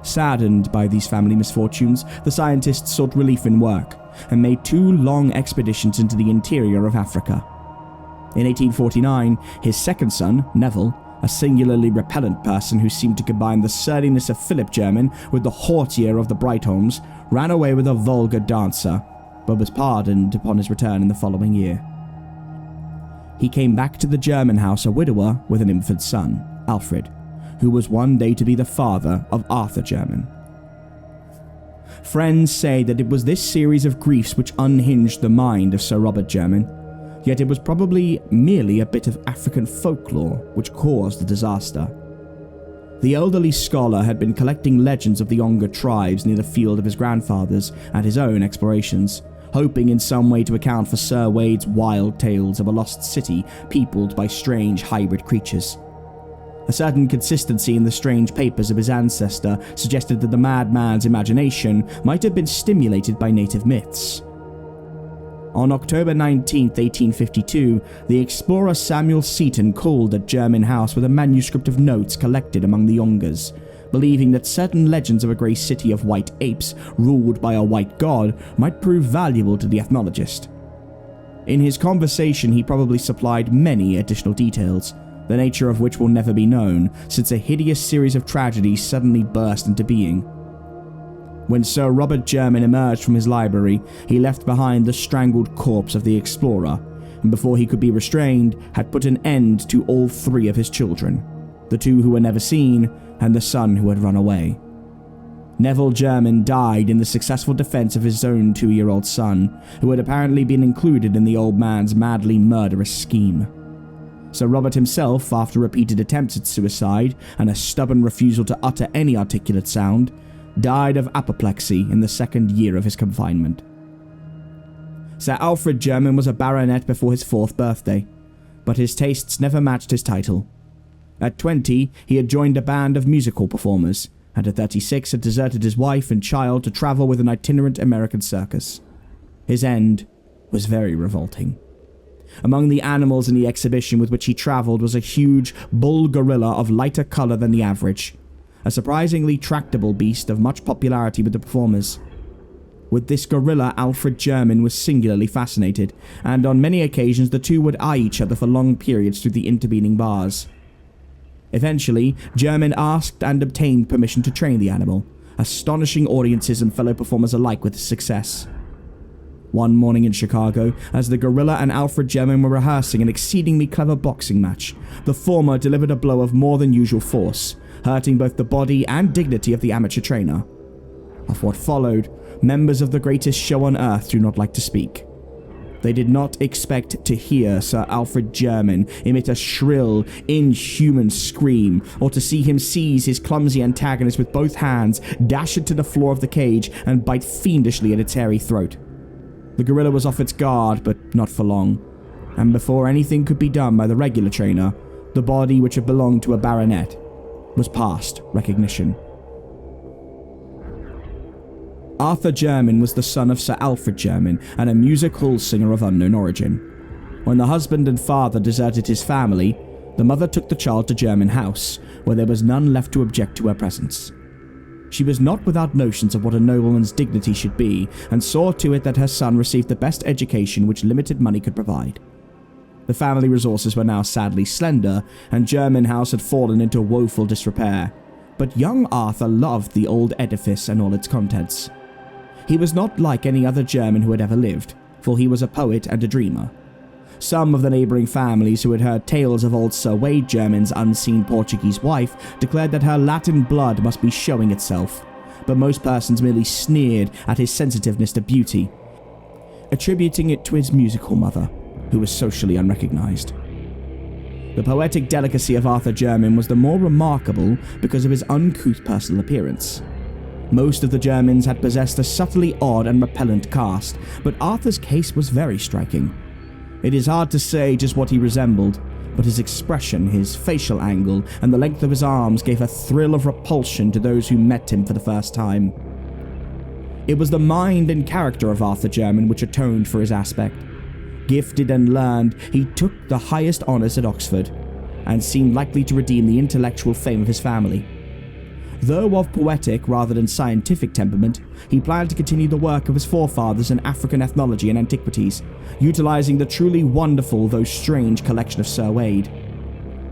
Saddened by these family misfortunes, the scientists sought relief in work and made 2 long expeditions into the interior of Africa. In 1849, his second son, Neville, a singularly repellent person who seemed to combine the surliness of Philip Jermyn with the hauteur of the Brightholmes, ran away with a vulgar dancer, but was pardoned upon his return in the following year. He came back to the Jermyn house a widower with an infant son, Alfred, who was one day to be the father of Arthur Jermyn. Friends say that it was this series of griefs which unhinged the mind of Sir Robert Jermyn, yet it was probably merely a bit of African folklore which caused the disaster. The elderly scholar had been collecting legends of the Onga tribes near the field of his grandfathers and his own explorations, hoping in some way to account for Sir Wade's wild tales of a lost city peopled by strange hybrid creatures. A certain consistency in the strange papers of his ancestor suggested that the madman's imagination might have been stimulated by native myths. On October 19, 1852, the explorer Samuel Seton called at Jermyn House with a manuscript of notes collected among the Ongas, believing that certain legends of a grey city of white apes ruled by a white god might prove valuable to the ethnologist. In his conversation, he probably supplied many additional details, the nature of which will never be known, since a hideous series of tragedies suddenly burst into being. When Sir Robert Jermyn emerged from his library, he left behind the strangled corpse of the explorer, and before he could be restrained, had put an end to all 3 of his children, the 2 who were never seen, and the son who had run away. Neville Jermyn died in the successful defense of his own 2-year-old son, who had apparently been included in the old man's madly murderous scheme. Sir Robert himself, after repeated attempts at suicide and a stubborn refusal to utter any articulate sound, died of apoplexy in the 2nd year of his confinement. Sir Alfred Jermyn was a baronet before his 4th birthday, but his tastes never matched his title. At 20, he had joined a band of musical performers, and at 36 had deserted his wife and child to travel with an itinerant American circus. His end was very revolting. Among the animals in the exhibition with which he travelled was a huge bull gorilla of lighter colour than the average, a surprisingly tractable beast of much popularity with the performers. With this gorilla, Alfred Jermyn was singularly fascinated, and on many occasions the two would eye each other for long periods through the intervening bars. Eventually, Jermyn asked and obtained permission to train the animal, astonishing audiences and fellow performers alike with his success. One morning in Chicago, as the gorilla and Alfred Jermyn were rehearsing an exceedingly clever boxing match, the former delivered a blow of more than usual force, hurting both the body and dignity of the amateur trainer. Of what followed, members of the greatest show on earth do not like to speak. They did not expect to hear Sir Alfred Jermyn emit a shrill, inhuman scream, or to see him seize his clumsy antagonist with both hands, dash it to the floor of the cage, and bite fiendishly at its hairy throat. The gorilla was off its guard, but not for long, and before anything could be done by the regular trainer, the body which had belonged to a baronet was past recognition. Arthur Jermyn was the son of Sir Alfred Jermyn and a music hall singer of unknown origin. When the husband and father deserted his family, the mother took the child to Jermyn House, where there was none left to object to her presence. She was not without notions of what a nobleman's dignity should be, and saw to it that her son received the best education which limited money could provide. The family resources were now sadly slender, and Jermyn House had fallen into woeful disrepair, but young Arthur loved the old edifice and all its contents. He was not like any other Jermyn who had ever lived, for he was a poet and a dreamer. Some of the neighbouring families who had heard tales of old Sir Wade Jermyn's unseen Portuguese wife declared that her Latin blood must be showing itself, but most persons merely sneered at his sensitiveness to beauty, attributing it to his musical mother, who was socially unrecognised. The poetic delicacy of Arthur Jermyn was the more remarkable because of his uncouth personal appearance. Most of the Jermyns had possessed a subtly odd and repellent cast, but Arthur's case was very striking. It is hard to say just what he resembled, but his expression, his facial angle, and the length of his arms gave a thrill of repulsion to those who met him for the first time. It was the mind and character of Arthur Jermyn which atoned for his aspect. Gifted and learned, he took the highest honours at Oxford, and seemed likely to redeem the intellectual fame of his family. Though of poetic rather than scientific temperament, he planned to continue the work of his forefathers in African ethnology and antiquities, utilising the truly wonderful though strange collection of Sir Wade.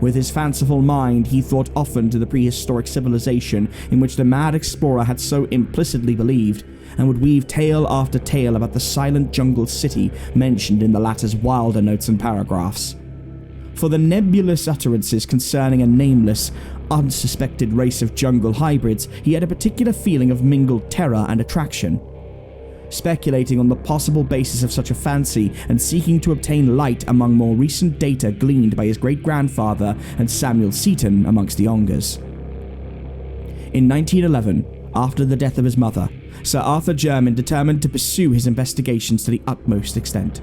With his fanciful mind, he thought often to the prehistoric civilization in which the mad explorer had so implicitly believed, and would weave tale after tale about the silent jungle city mentioned in the latter's wilder notes and paragraphs. For the nebulous utterances concerning a nameless, unsuspected race of jungle hybrids, he had a particular feeling of mingled terror and attraction. Speculating on the possible basis of such a fancy and seeking to obtain light among more recent data gleaned by his great-grandfather and Samuel Seton amongst the Ongers. In 1911, after the death of his mother, Sir Arthur Jermyn determined to pursue his investigations to the utmost extent.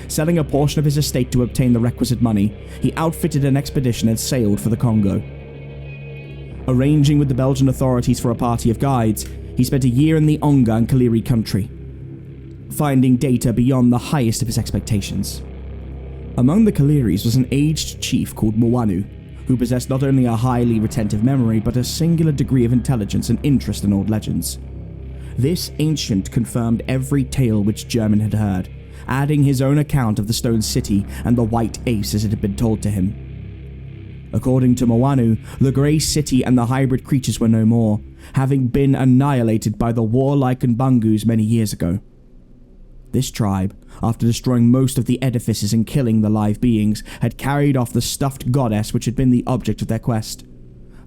Selling a portion of his estate to obtain the requisite money, he outfitted an expedition and sailed for the Congo. Arranging with the Belgian authorities for a party of guides, he spent a year in the Onga and Kaliri country, finding data beyond the highest of his expectations. Among the Kaliris was an aged chief called Mwanu, who possessed not only a highly retentive memory but a singular degree of intelligence and interest in old legends. This ancient confirmed every tale which Jermyn had heard, adding his own account of the Stone City and the White Ace as it had been told to him. According to Mwanu, the Grey City and the hybrid creatures were no more, having been annihilated by the warlike Mbungus many years ago. This tribe, after destroying most of the edifices and killing the live beings, had carried off the stuffed goddess which had been the object of their quest.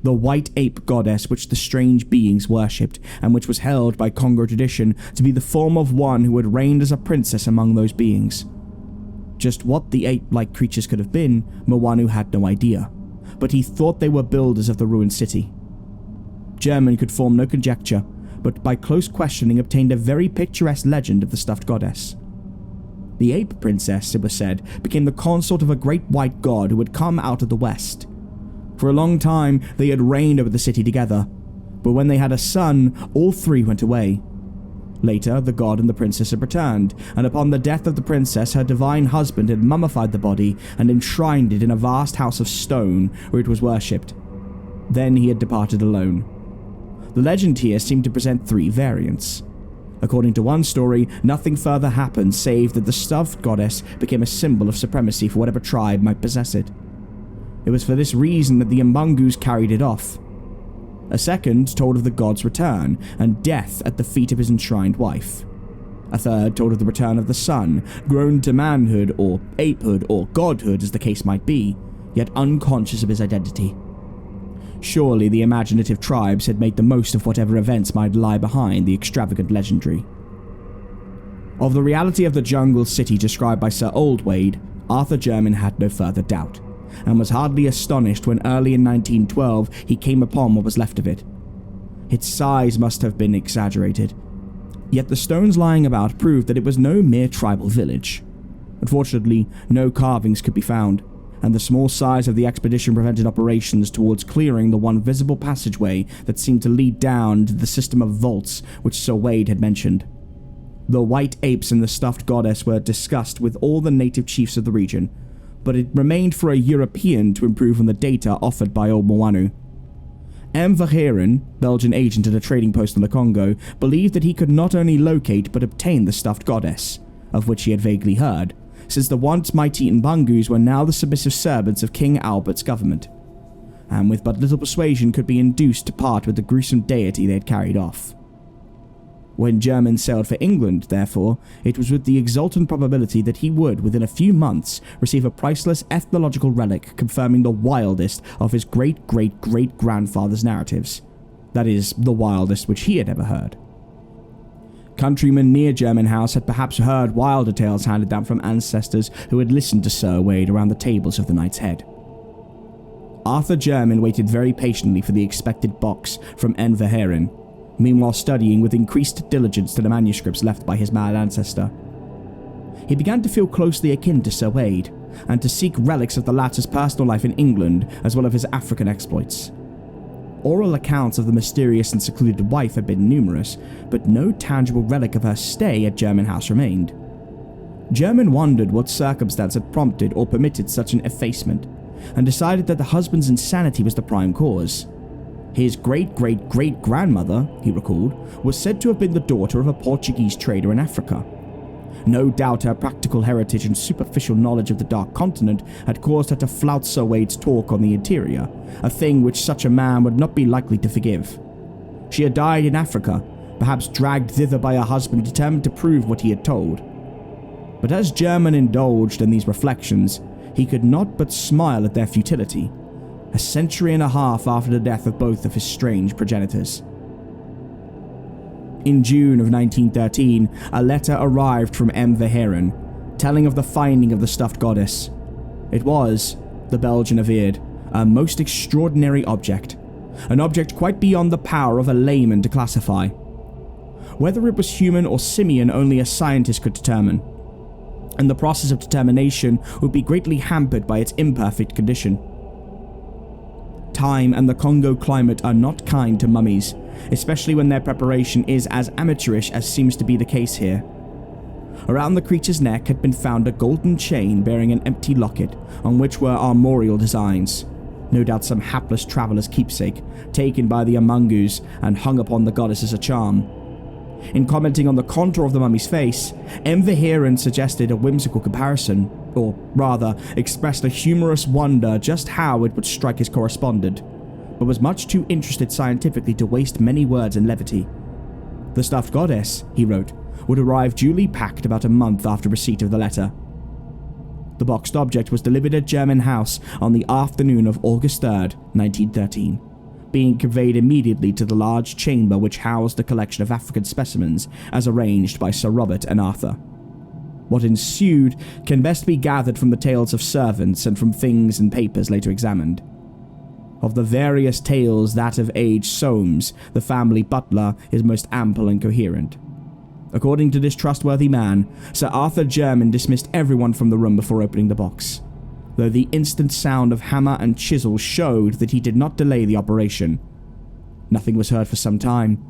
The white ape goddess which the strange beings worshipped, and which was held by Congo tradition to be the form of one who had reigned as a princess among those beings. Just what the ape-like creatures could have been, Mwanu had no idea, but he thought they were builders of the ruined city. Jermyn could form no conjecture, but by close questioning obtained a very picturesque legend of the stuffed goddess. The ape princess, it was said, became the consort of a great white god who had come out of the west. For a long time, they had reigned over the city together, but when they had a son, all three went away. Later, the god and the princess had returned, and upon the death of the princess, her divine husband had mummified the body and enshrined it in a vast house of stone where it was worshipped. Then he had departed alone. The legend here seemed to present three variants. According to one story, nothing further happened save that the stuffed goddess became a symbol of supremacy for whatever tribe might possess it. It was for this reason that the Mbungus carried it off. A second told of the god's return and death at the feet of his enshrined wife. A third told of the return of the son, grown to manhood or apehood or godhood as the case might be, yet unconscious of his identity. Surely the imaginative tribes had made the most of whatever events might lie behind the extravagant legendary. Of the reality of the jungle city described by Sir Wade, Arthur Jermyn had no further doubt, and was hardly astonished when early in 1912 he came upon what was left of it. Its size must have been exaggerated, yet the stones lying about proved that it was no mere tribal village. Unfortunately, no carvings could be found, and the small size of the expedition prevented operations towards clearing the one visible passageway that seemed to lead down to the system of vaults which Sir Wade had mentioned. The white apes and the stuffed goddess were discussed with all the native chiefs of the region, but it remained for a European to improve on the data offered by Old Mwanu. M. Verheeren, Belgian agent at a trading post in the Congo, believed that he could not only locate but obtain the stuffed goddess, of which he had vaguely heard, since the once mighty Mbangus were now the submissive servants of King Albert's government, and with but little persuasion could be induced to part with the gruesome deity they had carried off. When Jermyn sailed for England, therefore, it was with the exultant probability that he would, within a few months, receive a priceless ethnological relic confirming the wildest of his great-great-great-grandfather's narratives. That is, the wildest which he had ever heard. Countrymen near Jermyn House had perhaps heard wilder tales handed down from ancestors who had listened to Sir Wade around the tables of the Knight's Head. Arthur Jermyn waited very patiently for the expected box from N. Verheeren, meanwhile studying with increased diligence to the manuscripts left by his mad ancestor. He began to feel closely akin to Sir Wade, and to seek relics of the latter's personal life in England as well as his African exploits. Oral accounts of the mysterious and secluded wife had been numerous, but no tangible relic of her stay at Jermyn House remained. Jermyn wondered what circumstance had prompted or permitted such an effacement, and decided that the husband's insanity was the prime cause. His great-great-great-grandmother, he recalled, was said to have been the daughter of a Portuguese trader in Africa. No doubt her practical heritage and superficial knowledge of the Dark Continent had caused her to flout Sir Wade's talk on the interior, a thing which such a man would not be likely to forgive. She had died in Africa, perhaps dragged thither by her husband determined to prove what he had told. But as Jermyn indulged in these reflections, he could not but smile at their futility, a century and a half after the death of both of his strange progenitors. In June of 1913, a letter arrived from M. Verheeren, telling of the finding of the stuffed goddess. It was, the Belgian averred, a most extraordinary object, an object quite beyond the power of a layman to classify. Whether it was human or simian only a scientist could determine, and the process of determination would be greatly hampered by its imperfect condition. Time and the Congo climate are not kind to mummies, especially when their preparation is as amateurish as seems to be the case here. Around the creature's neck had been found a golden chain bearing an empty locket on which were armorial designs, no doubt some hapless traveller's keepsake, taken by the Mbangus and hung upon the goddess as a charm. In commenting on the contour of the mummy's face, M. Verheeren suggested a whimsical comparison, or rather, expressed a humorous wonder just how it would strike his correspondent, but was much too interested scientifically to waste many words in levity. The stuffed goddess, he wrote, would arrive duly packed about a month after receipt of the letter. The boxed object was delivered at Jermyn House on the afternoon of August 3rd, 1913. Being conveyed immediately to the large chamber which housed the collection of African specimens as arranged by Sir Robert and Arthur. What ensued can best be gathered from the tales of servants and from things and papers later examined. Of the various tales, that of aged Soames, the family butler, is most ample and coherent. According to this trustworthy man, Sir Arthur Jermyn dismissed everyone from the room before opening the box, though the instant sound of hammer and chisel showed that he did not delay the operation. Nothing was heard for some time.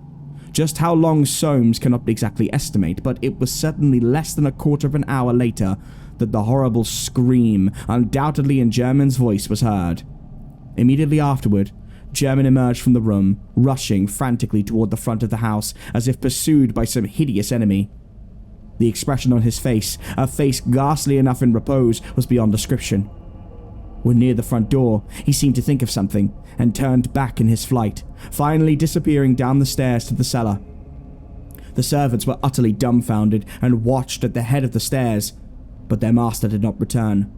Just how long Soames cannot exactly estimate, but it was certainly less than a quarter of an hour later that the horrible scream, undoubtedly in Jermyn's voice, was heard. Immediately afterward, Jermyn emerged from the room, rushing frantically toward the front of the house as if pursued by some hideous enemy. The expression on his face, a face ghastly enough in repose, was beyond description. When near the front door, he seemed to think of something, and turned back in his flight, finally disappearing down the stairs to the cellar. The servants were utterly dumbfounded and watched at the head of the stairs, but their master did not return.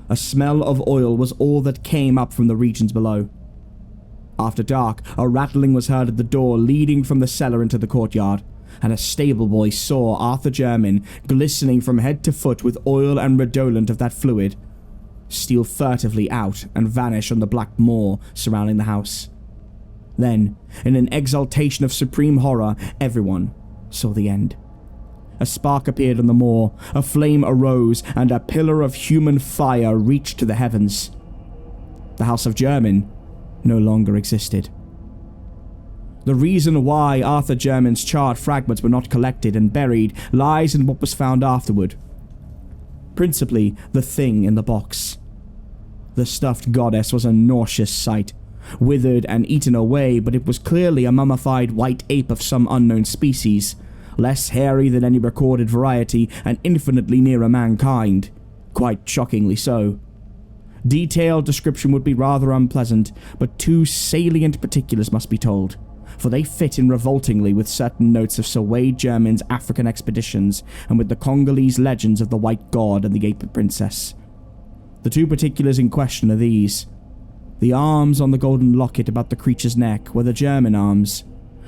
A smell of oil was all that came up from the regions below. After dark, a rattling was heard at the door leading from the cellar into the courtyard, and a stable boy saw Arthur Jermyn, glistening from head to foot with oil and redolent of that fluid, steal furtively out and vanish on the black moor surrounding the house. Then, in an exultation of supreme horror, everyone saw the end. A spark appeared on the moor, a flame arose, and a pillar of human fire reached to the heavens. The house of Jermyn no longer existed. The reason why Arthur Jermyn's charred fragments were not collected and buried lies in what was found afterward. Principally, the thing in the box. The stuffed goddess was a nauseous sight, withered and eaten away, but it was clearly a mummified white ape of some unknown species, less hairy than any recorded variety and infinitely nearer mankind, quite shockingly so. Detailed description would be rather unpleasant, but two salient particulars must be told, for they fit in revoltingly with certain notes of Sir Wade Jermyn's African expeditions and with the Congolese legends of the White God and the Ape Princess. The two particulars in question are these. The arms on the golden locket about the creature's neck were the Jermyn arms,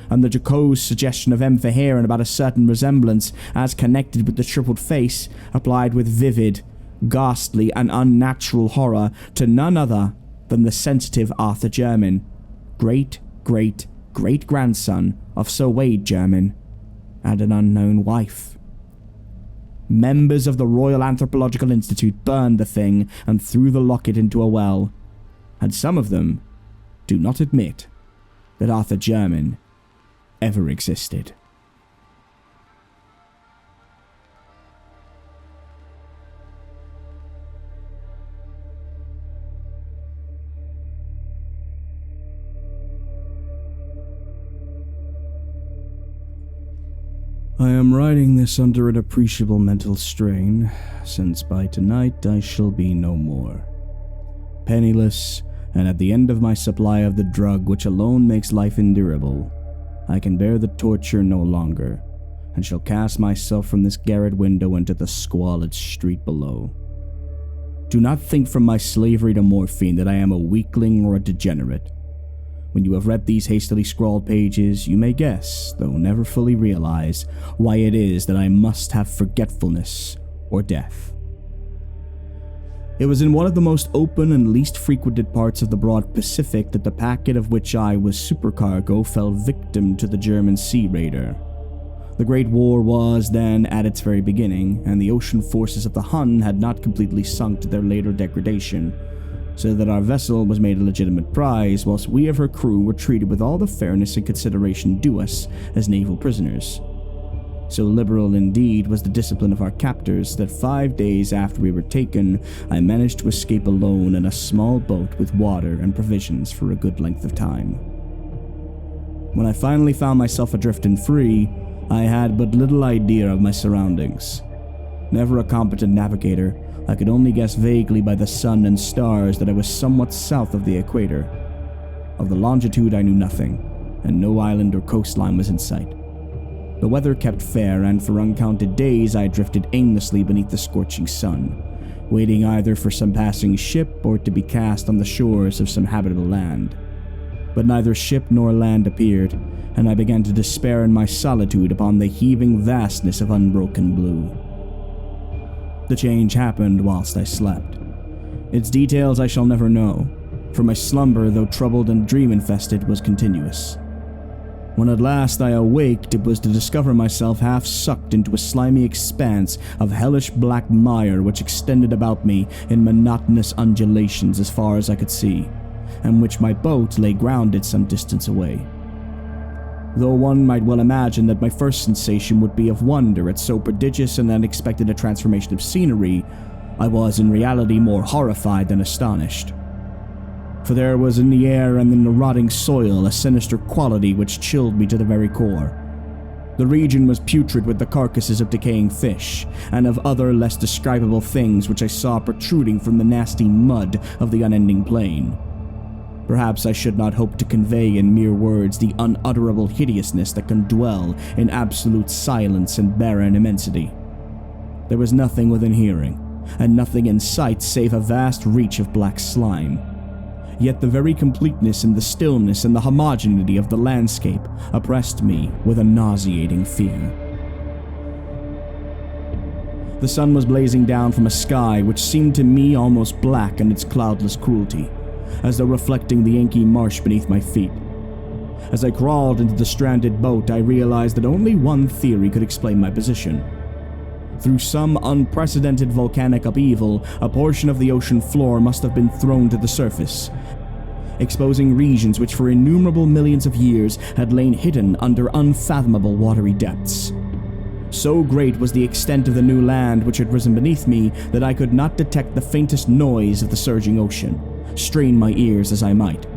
and the jocose suggestion of M for hair and about a certain resemblance, as connected with the tripled face, applied with vivid, ghastly, and unnatural horror to none other than the sensitive Arthur Jermyn, great-great-great-grandson of Sir Wade Jermyn, and an unknown wife. Members of the Royal Anthropological Institute burned the thing and threw the locket into a well, and some of them do not admit that Arthur Jermyn ever existed. I am writing this under an appreciable mental strain, since by tonight I shall be no more. Penniless, and at the end of my supply of the drug which alone makes life endurable, I can bear the torture no longer, and shall cast myself from this garret window into the squalid street below. Do not think from my slavery to morphine that I am a weakling or a degenerate. When you have read these hastily scrawled pages, you may guess, though never fully realize, why it is that I must have forgetfulness or death. It was in one of the most open and least frequented parts of the broad Pacific that the packet of which I was supercargo fell victim to the German sea raider. The Great War was then at its very beginning, and the ocean forces of the Hun had not completely sunk to their later degradation, so that our vessel was made a legitimate prize, whilst we of her crew were treated with all the fairness and consideration due us as naval prisoners. So liberal indeed was the discipline of our captors that 5 days after we were taken, I managed to escape alone in a small boat with water and provisions for a good length of time. When I finally found myself adrift and free, I had but little idea of my surroundings. Never a competent navigator, I could only guess vaguely by the sun and stars that I was somewhat south of the equator. Of the longitude I knew nothing, and no island or coastline was in sight. The weather kept fair, and for uncounted days I drifted aimlessly beneath the scorching sun, waiting either for some passing ship or to be cast on the shores of some habitable land. But neither ship nor land appeared, and I began to despair in my solitude upon the heaving vastness of unbroken blue. The change happened whilst I slept. Its details I shall never know, for my slumber, though troubled and dream-infested, was continuous. When at last I awaked, it was to discover myself half sucked into a slimy expanse of hellish black mire which extended about me in monotonous undulations as far as I could see, and which my boat lay grounded some distance away. Though one might well imagine that my first sensation would be of wonder at so prodigious and unexpected a transformation of scenery, I was in reality more horrified than astonished. For there was in the air and in the rotting soil a sinister quality which chilled me to the very core. The region was putrid with the carcasses of decaying fish, and of other less describable things which I saw protruding from the nasty mud of the unending plain. Perhaps I should not hope to convey in mere words the unutterable hideousness that can dwell in absolute silence and barren immensity. There was nothing within hearing, and nothing in sight save a vast reach of black slime. Yet the very completeness and the stillness and the homogeneity of the landscape oppressed me with a nauseating fear. The sun was blazing down from a sky which seemed to me almost black in its cloudless cruelty, as though reflecting the inky marsh beneath my feet. As I crawled into the stranded boat, I realized that only one theory could explain my position. Through some unprecedented volcanic upheaval, a portion of the ocean floor must have been thrown to the surface, exposing regions which for innumerable millions of years had lain hidden under unfathomable watery depths. So great was the extent of the new land which had risen beneath me that I could not detect the faintest noise of the surging ocean, strain my ears as I might.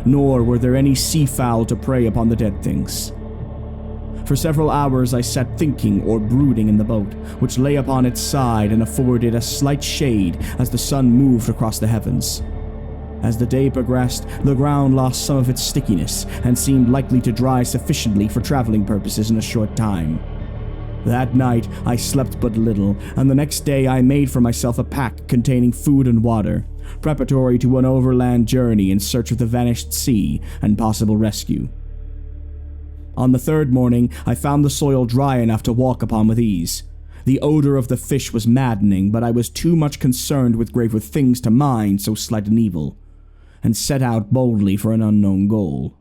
Nor were there any seafowl to prey upon the dead things. For several hours I sat thinking or brooding in the boat, which lay upon its side and afforded a slight shade as the sun moved across the heavens. As the day progressed, the ground lost some of its stickiness and seemed likely to dry sufficiently for traveling purposes in a short time. That night I slept but little, and the next day I made for myself a pack containing food and water, preparatory to an overland journey in search of the vanished sea and possible rescue. On the third morning, I found the soil dry enough to walk upon with ease. The odor of the fish was maddening, but I was too much concerned with graver things to mind so slight an evil, and set out boldly for an unknown goal.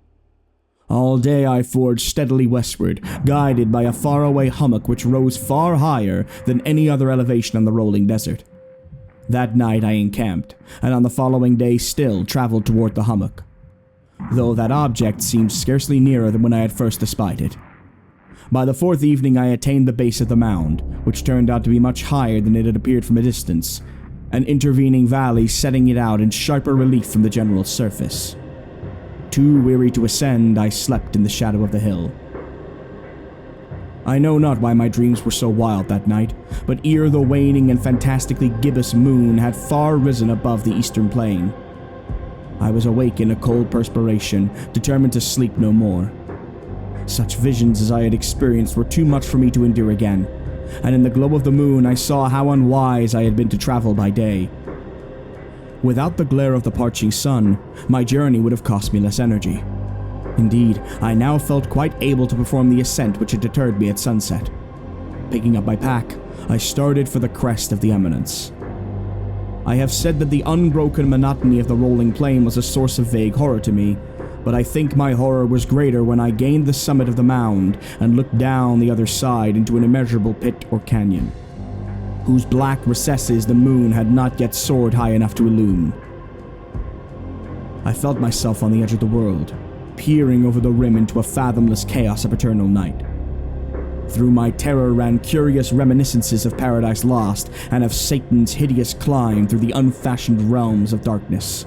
All day I forged steadily westward, guided by a faraway hummock which rose far higher than any other elevation on the rolling desert. That night I encamped, and on the following day still traveled toward the hummock, though that object seemed scarcely nearer than when I had first espied it. By the fourth evening I attained the base of the mound, which turned out to be much higher than it had appeared from a distance, an intervening valley setting it out in sharper relief from the general surface. Too weary to ascend, I slept in the shadow of the hill. I know not why my dreams were so wild that night, but ere the waning and fantastically gibbous moon had far risen above the eastern plain, I was awake in a cold perspiration, determined to sleep no more. Such visions as I had experienced were too much for me to endure again, and in the glow of the moon I saw how unwise I had been to travel by day. Without the glare of the parching sun, my journey would have cost me less energy. Indeed, I now felt quite able to perform the ascent which had deterred me at sunset. Picking up my pack, I started for the crest of the eminence. I have said that the unbroken monotony of the rolling plain was a source of vague horror to me, but I think my horror was greater when I gained the summit of the mound and looked down the other side into an immeasurable pit or canyon, whose black recesses the moon had not yet soared high enough to illumine. I felt myself on the edge of the world, peering over the rim into a fathomless chaos of eternal night. Through my terror ran curious reminiscences of Paradise Lost and of Satan's hideous climb through the unfashioned realms of darkness.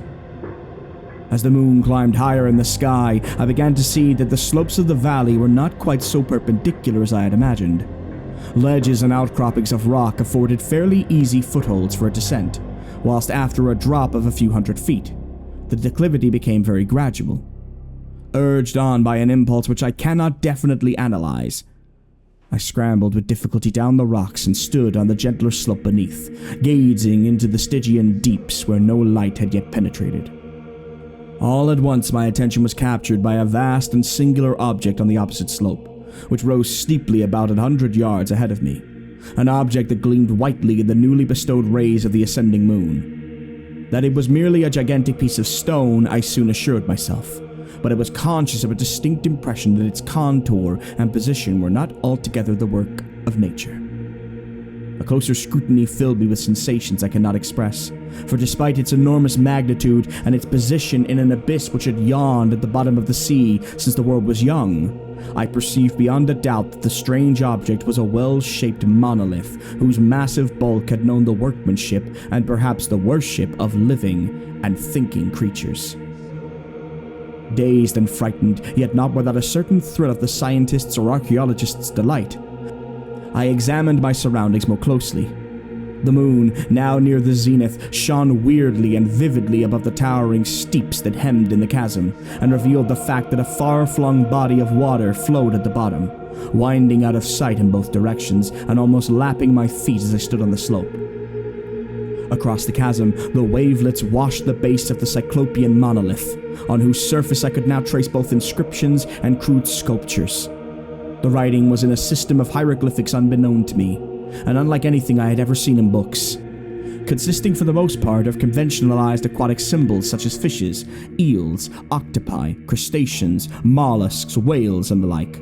As the moon climbed higher in the sky, I began to see that the slopes of the valley were not quite so perpendicular as I had imagined. Ledges and outcroppings of rock afforded fairly easy footholds for a descent, whilst after a drop of a few hundred feet, the declivity became very gradual. Urged on by an impulse which I cannot definitely analyze, I scrambled with difficulty down the rocks and stood on the gentler slope beneath, gazing into the Stygian deeps where no light had yet penetrated. All at once my attention was captured by a vast and singular object on the opposite slope, which rose steeply about 100 yards ahead of me, an object that gleamed whitely in the newly bestowed rays of the ascending moon. That it was merely a gigantic piece of stone I soon assured myself, but I was conscious of a distinct impression that its contour and position were not altogether the work of nature. A closer scrutiny filled me with sensations I cannot express, for despite its enormous magnitude and its position in an abyss which had yawned at the bottom of the sea since the world was young, I perceived beyond a doubt that the strange object was a well-shaped monolith whose massive bulk had known the workmanship and perhaps the worship of living and thinking creatures. Dazed and frightened, yet not without a certain thrill of the scientist's or archaeologist's delight, I examined my surroundings more closely. The moon, now near the zenith, shone weirdly and vividly above the towering steeps that hemmed in the chasm, and revealed the fact that a far-flung body of water flowed at the bottom, winding out of sight in both directions and almost lapping my feet as I stood on the slope. Across the chasm, the wavelets washed the base of the cyclopean monolith, on whose surface I could now trace both inscriptions and crude sculptures. The writing was in a system of hieroglyphics unbeknown to me, and unlike anything I had ever seen in books, consisting for the most part of conventionalized aquatic symbols such as fishes, eels, octopi, crustaceans, mollusks, whales, and the like.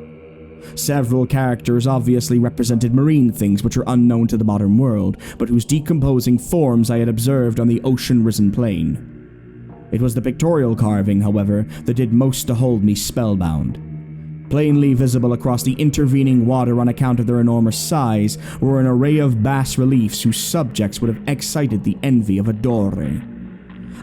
Several characters obviously represented marine things which were unknown to the modern world, but whose decomposing forms I had observed on the ocean-risen plain. It was the pictorial carving, however, that did most to hold me spellbound. Plainly visible across the intervening water on account of their enormous size were an array of bas-reliefs whose subjects would have excited the envy of a Dore.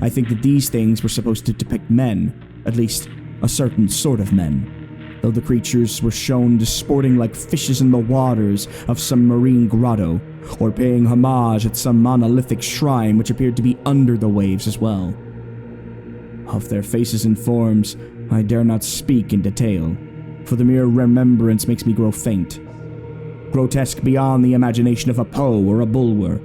I think that these things were supposed to depict men, at least a certain sort of men, though the creatures were shown disporting like fishes in the waters of some marine grotto, or paying homage at some monolithic shrine which appeared to be under the waves as well. Of their faces and forms, I dare not speak in detail, for the mere remembrance makes me grow faint. Grotesque beyond the imagination of a Poe or a Bulwer,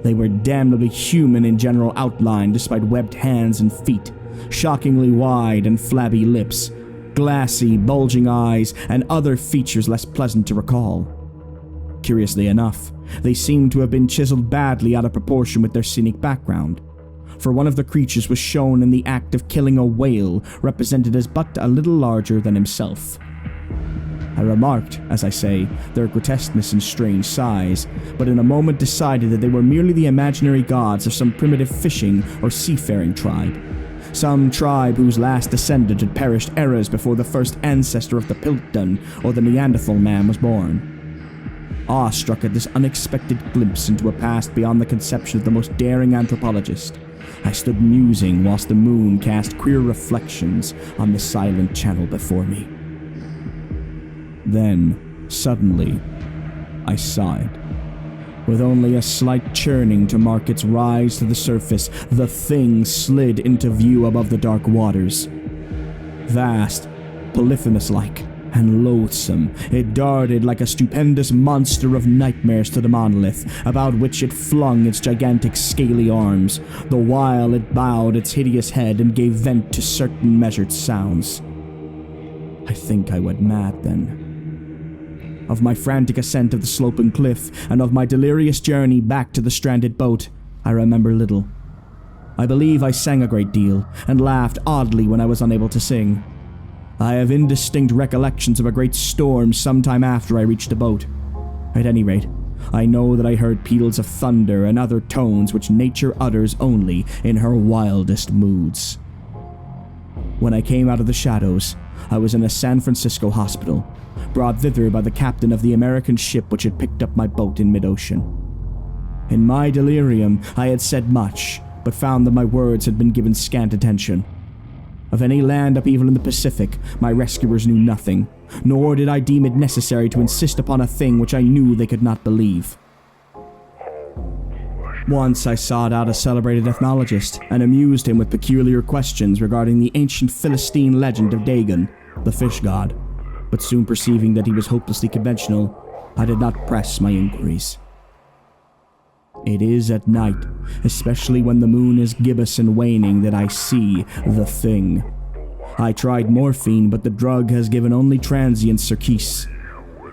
they were damnably human in general outline despite webbed hands and feet, shockingly wide and flabby lips, glassy, bulging eyes, and other features less pleasant to recall. Curiously enough, they seemed to have been chiseled badly out of proportion with their scenic background, for one of the creatures was shown in the act of killing a whale represented as but a little larger than himself. I remarked, as I say, their grotesqueness and strange size, but in a moment decided that they were merely the imaginary gods of some primitive fishing or seafaring tribe. Some tribe whose last descendant had perished eras before the first ancestor of the Piltdown or the Neanderthal man was born. Awestruck at this unexpected glimpse into a past beyond the conception of the most daring anthropologist, I stood musing whilst the moon cast queer reflections on the silent channel before me. Then, suddenly, I saw it. With only a slight churning to mark its rise to the surface, the thing slid into view above the dark waters. Vast, Polyphemus-like, and loathsome, it darted like a stupendous monster of nightmares to the monolith, about which it flung its gigantic scaly arms, the while it bowed its hideous head and gave vent to certain measured sounds. I think I went mad then. Of my frantic ascent of the sloping cliff, and of my delirious journey back to the stranded boat, I remember little. I believe I sang a great deal, and laughed oddly when I was unable to sing. I have indistinct recollections of a great storm some time after I reached the boat. At any rate, I know that I heard peals of thunder and other tones which nature utters only in her wildest moods. When I came out of the shadows, I was in a San Francisco hospital, brought thither by the captain of the American ship which had picked up my boat in mid-ocean. In my delirium, I had said much, but found that my words had been given scant attention. Of any land upheaval in the Pacific, my rescuers knew nothing, nor did I deem it necessary to insist upon a thing which I knew they could not believe. Once I sought out a celebrated ethnologist and amused him with peculiar questions regarding the ancient Philistine legend of Dagon, the fish god, but soon perceiving that he was hopelessly conventional, I did not press my inquiries. It is at night, especially when the moon is gibbous and waning, that I see the thing. I tried morphine, but the drug has given only transient surcease,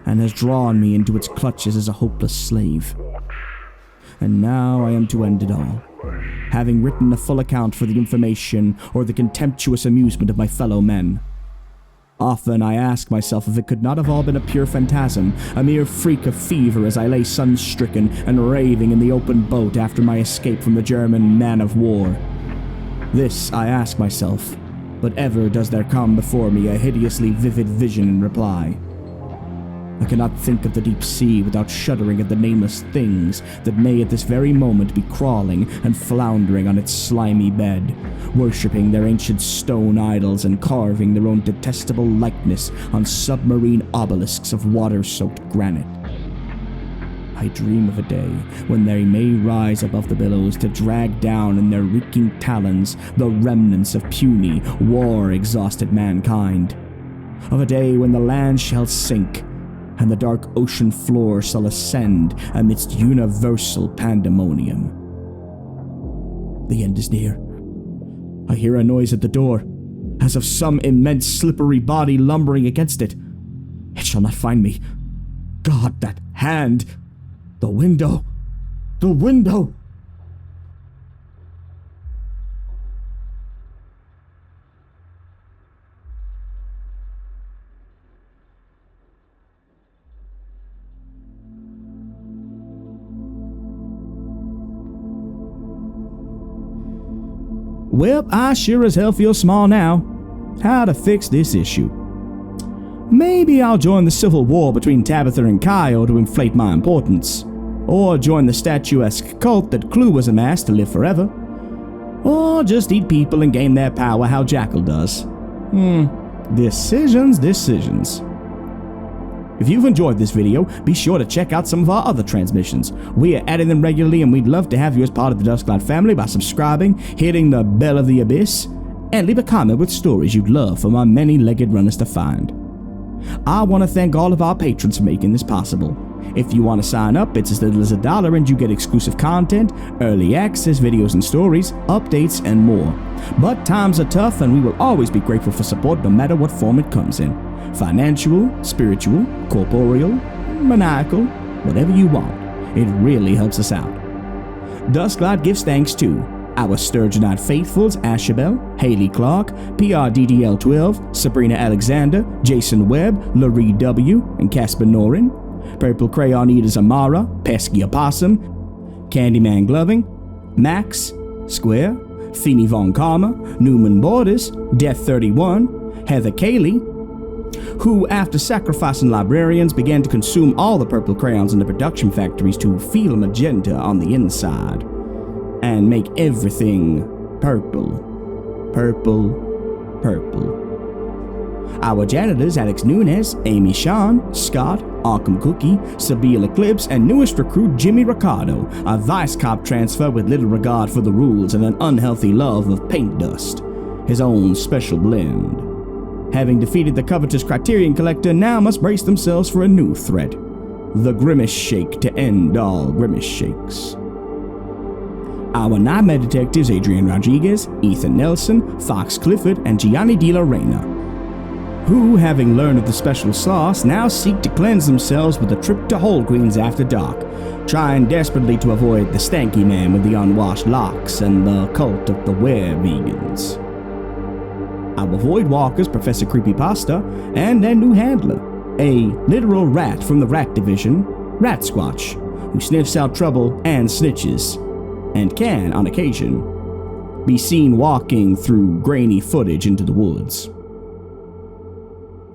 and has drawn me into its clutches as a hopeless slave. And now I am to end it all, having written a full account for the information or the contemptuous amusement of my fellow men. Often I ask myself if it could not have all been a pure phantasm, a mere freak of fever as I lay sun-stricken and raving in the open boat after my escape from the German man-of-war. This I ask myself, but ever does there come before me a hideously vivid vision in reply. I cannot think of the deep sea without shuddering at the nameless things that may at this very moment be crawling and floundering on its slimy bed, worshipping their ancient stone idols and carving their own detestable likeness on submarine obelisks of water-soaked granite. I dream of a day when they may rise above the billows to drag down in their reeking talons the remnants of puny, war-exhausted mankind. Of a day when the land shall sink, and the dark ocean floor shall ascend amidst universal pandemonium. The end is near. I hear a noise at the door, as of some immense slippery body lumbering against it. It shall not find me. God, that hand! The window! The window! Well, I sure as hell feel small now. How to fix this issue? Maybe I'll join the civil war between Tabitha and Kyle to inflate my importance. Or join the statuesque cult that Clue was amassed to live forever. Or just eat people and gain their power how Jackal does. Decisions. If you've enjoyed this video, be sure to check out some of our other transmissions. We are adding them regularly, and we'd love to have you as part of the Dusklight family by subscribing, hitting the bell of the abyss, and leave a comment with stories you'd love for my many-legged runners to find. I want to thank all of our patrons for making this possible. If you want to sign up, it's as little as $1 and you get exclusive content, early access videos and stories, updates, and more. But times are tough, and we will always be grateful for support no matter what form it comes in. Financial, spiritual, corporeal, maniacal, whatever you want. It really helps us out. Dusklight gives thanks to our Sturgeonite faithfuls Ashabel, Haley Clarke, PRDDL12, Sabrina Alexander, Jason Webb, Laree W., and Casper Norin, Purple Crayon Eaters Amara, Pesky Opossum, Candyman Gloving, Max, Square, Feeny Von Karma, Newman Borders, Death31, Heather Cayley, who, after sacrificing librarians, began to consume all the purple crayons in the production factories to feel magenta on the inside and make everything purple. Our janitors Alex Nunez, Amy Sean, Scott, Arkham Cookie, Sabine Eclipse, and newest recruit Jimmy Ricardo, a vice cop transfer with little regard for the rules and an unhealthy love of paint dust, his own special blend. Having defeated the covetous Criterion Collector, now must brace themselves for a new threat, the Grimace Shake to end all Grimace Shakes. Our Nightmare Detectives Adrian Rodriguez, Ethan Nelson, Fox Clifford, and Gianni Di Lorena, who, having learned of the special sauce, now seek to cleanse themselves with a trip to Whole Queens after dark, trying desperately to avoid the stanky man with the unwashed locks and the cult of the were-vegans. Our Void Walkers, Professor Creepypasta, and their new handler, a literal rat from the rat division, Rat Squatch, who sniffs out trouble and snitches, and can, on occasion, be seen walking through grainy footage into the woods.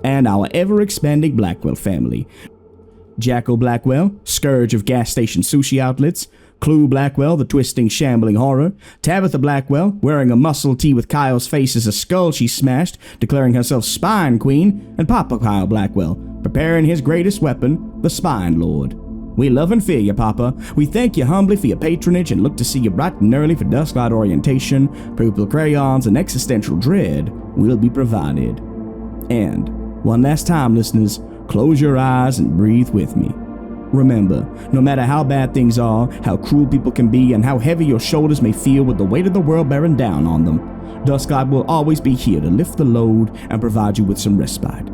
And our ever-expanding Blackwell family, Jackal Blackwell, scourge of gas station sushi outlets, Clue Blackwell, the twisting, shambling horror, Tabitha Blackwell, wearing a muscle tee with Kyle's face as a skull she smashed, declaring herself Spine Queen, and Papa Kyle Blackwell, preparing his greatest weapon, the Spine Lord. We love and fear you, Papa. We thank you humbly for your patronage and look to see you bright and early for Dusklight orientation, purple crayons, and existential dread will be provided. And, one last time, listeners, close your eyes and breathe with me. Remember, no matter how bad things are, how cruel people can be, and how heavy your shoulders may feel with the weight of the world bearing down on them, Dusklight will always be here to lift the load and provide you with some respite.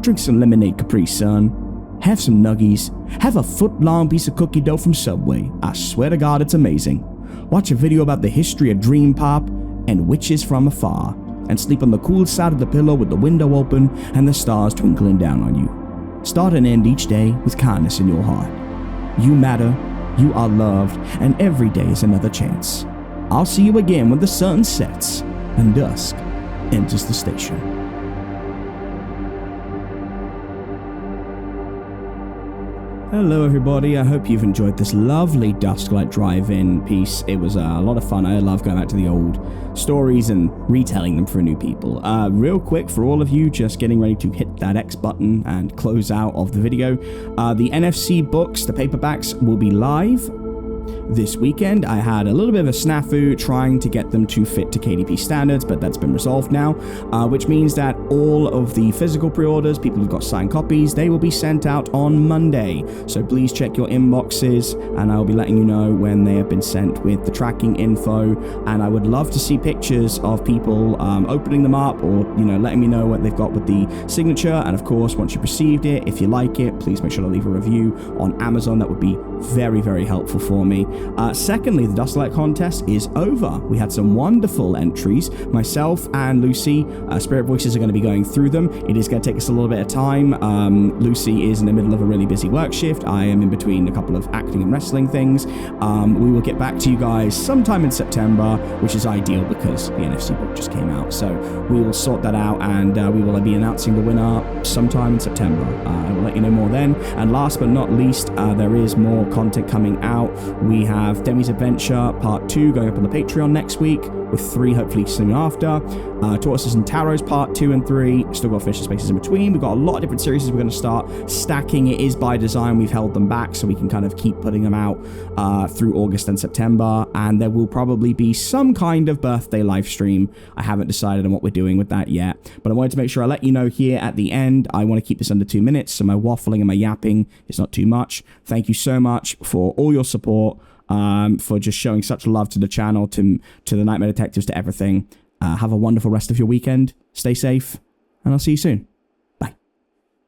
Drink some lemonade Capri Sun, have some nuggies, have a foot-long piece of cookie dough from Subway. I swear to God it's amazing. Watch a video about the history of Dream Pop and witches from afar, and sleep on the cool side of the pillow with the window open and the stars twinkling down on you. Start and end each day with kindness in your heart. You matter, you are loved, and every day is another chance. I'll see you again when the sun sets and dusk enters the station. Hello everybody, I hope you've enjoyed this lovely Dusklight drive-in piece. It was a lot of fun. I love going back to the old stories and retelling them for new people. Real quick, for all of you just getting ready to hit that X button and close out of the video, the NFC books, the paperbacks, will be live this weekend. I had a little bit of a snafu trying to get them to fit to KDP standards, but that's been resolved now, which means that all of the physical pre-orders, people who've got signed copies, they will be sent out on Monday. So please check your inboxes, and I'll be letting you know when they have been sent with the tracking info. And I would love to see pictures of people opening them up, or letting me know what they've got with the signature. And of course, once you've received it, if you like it, please make sure to leave a review on Amazon. That would be very, very helpful for me. Secondly, the Dusklight contest is over. We had some wonderful entries. Myself and Lucy, Spirit Voices, are going to be going through them. It is going to take us a little bit of time. Lucy is in the middle of a really busy work shift. I am in between a couple of acting and wrestling things. We will get back to you guys sometime in September, which is ideal because the NFC book just came out. So we will sort that out, and we will be announcing the winner sometime in September. I will let you know more then. And last but not least, there is more content coming out. We have Demi's Adventure Part 2 going up on the Patreon next week, with 3 hopefully soon after. Tortoises and Tarots Part 2 and 3. Still got Fish Spaces in between. We've got a lot of different series we're going to start stacking. It is by design. We've held them back so we can kind of keep putting them out through August and September. And there will probably be some kind of birthday live stream. I haven't decided on what we're doing with that yet, but I wanted to make sure I let you know here at the end. I want to keep this under 2 minutes, so my waffling and my yapping is not too much. Thank you so much for all your support, for just showing such love to the channel, to the Nightmare Detectives, to everything. Have a wonderful rest of your weekend. Stay safe, and I'll see you soon.